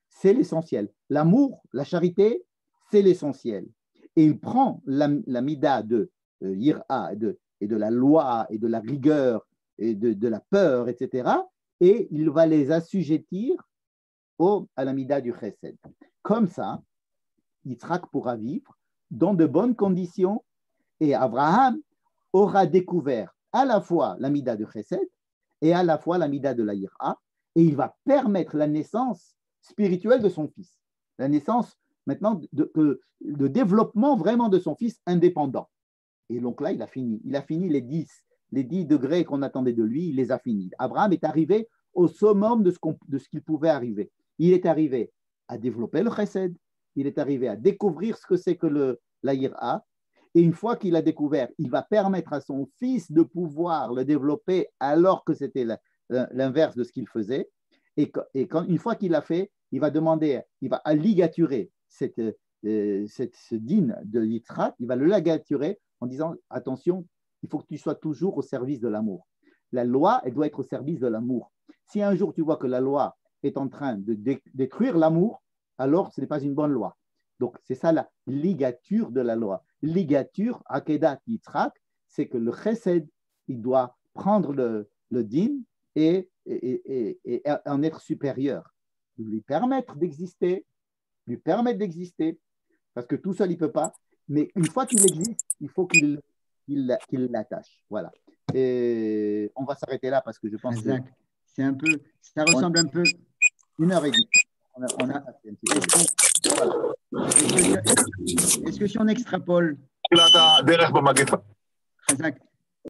c'est l'essentiel. L'amour, la charité, c'est l'essentiel. Et il prend la mida de yira et de la loi et de la rigueur et de la peur, etc. Et il va les assujettir à la mida du chesed. Comme ça, Yitzhak pourra vivre dans de bonnes conditions et Abraham aura découvert à la fois la mida de Chesed et à la fois la mida de la Yira, et il va permettre la naissance spirituelle de son fils, la naissance maintenant de développement vraiment de son fils indépendant. Et donc là, il a fini les 10 degrés qu'on attendait de lui, il les a finis. Abraham est arrivé au summum de ce qu'il pouvait arriver. Il est arrivé à développer le Chesed, il est arrivé à découvrir ce que c'est que la Yira, et une fois qu'il a découvert, il va permettre à son fils de pouvoir le développer alors que c'était l'inverse de ce qu'il faisait. Et une fois qu'il l'a fait, il va ligaturer ce din de Yitzhak, il va le ligaturer en disant attention, il faut que tu sois toujours au service de l'amour. La loi, elle doit être au service de l'amour. Si un jour tu vois que la loi est en train de détruire l'amour, alors ce n'est pas une bonne loi. Donc c'est ça la ligature de la loi. Ligature, Akedat Yitzhak, c'est que le chesed, il doit prendre le din et en être supérieur, lui permettre d'exister, parce que tout seul il ne peut pas, mais une fois qu'il existe, il faut qu'il l'attache. Voilà. Et on va s'arrêter là parce que je pense exact. Que c'est un peu, ça ressemble un peu. 1h30. Est-ce que si on extrapole,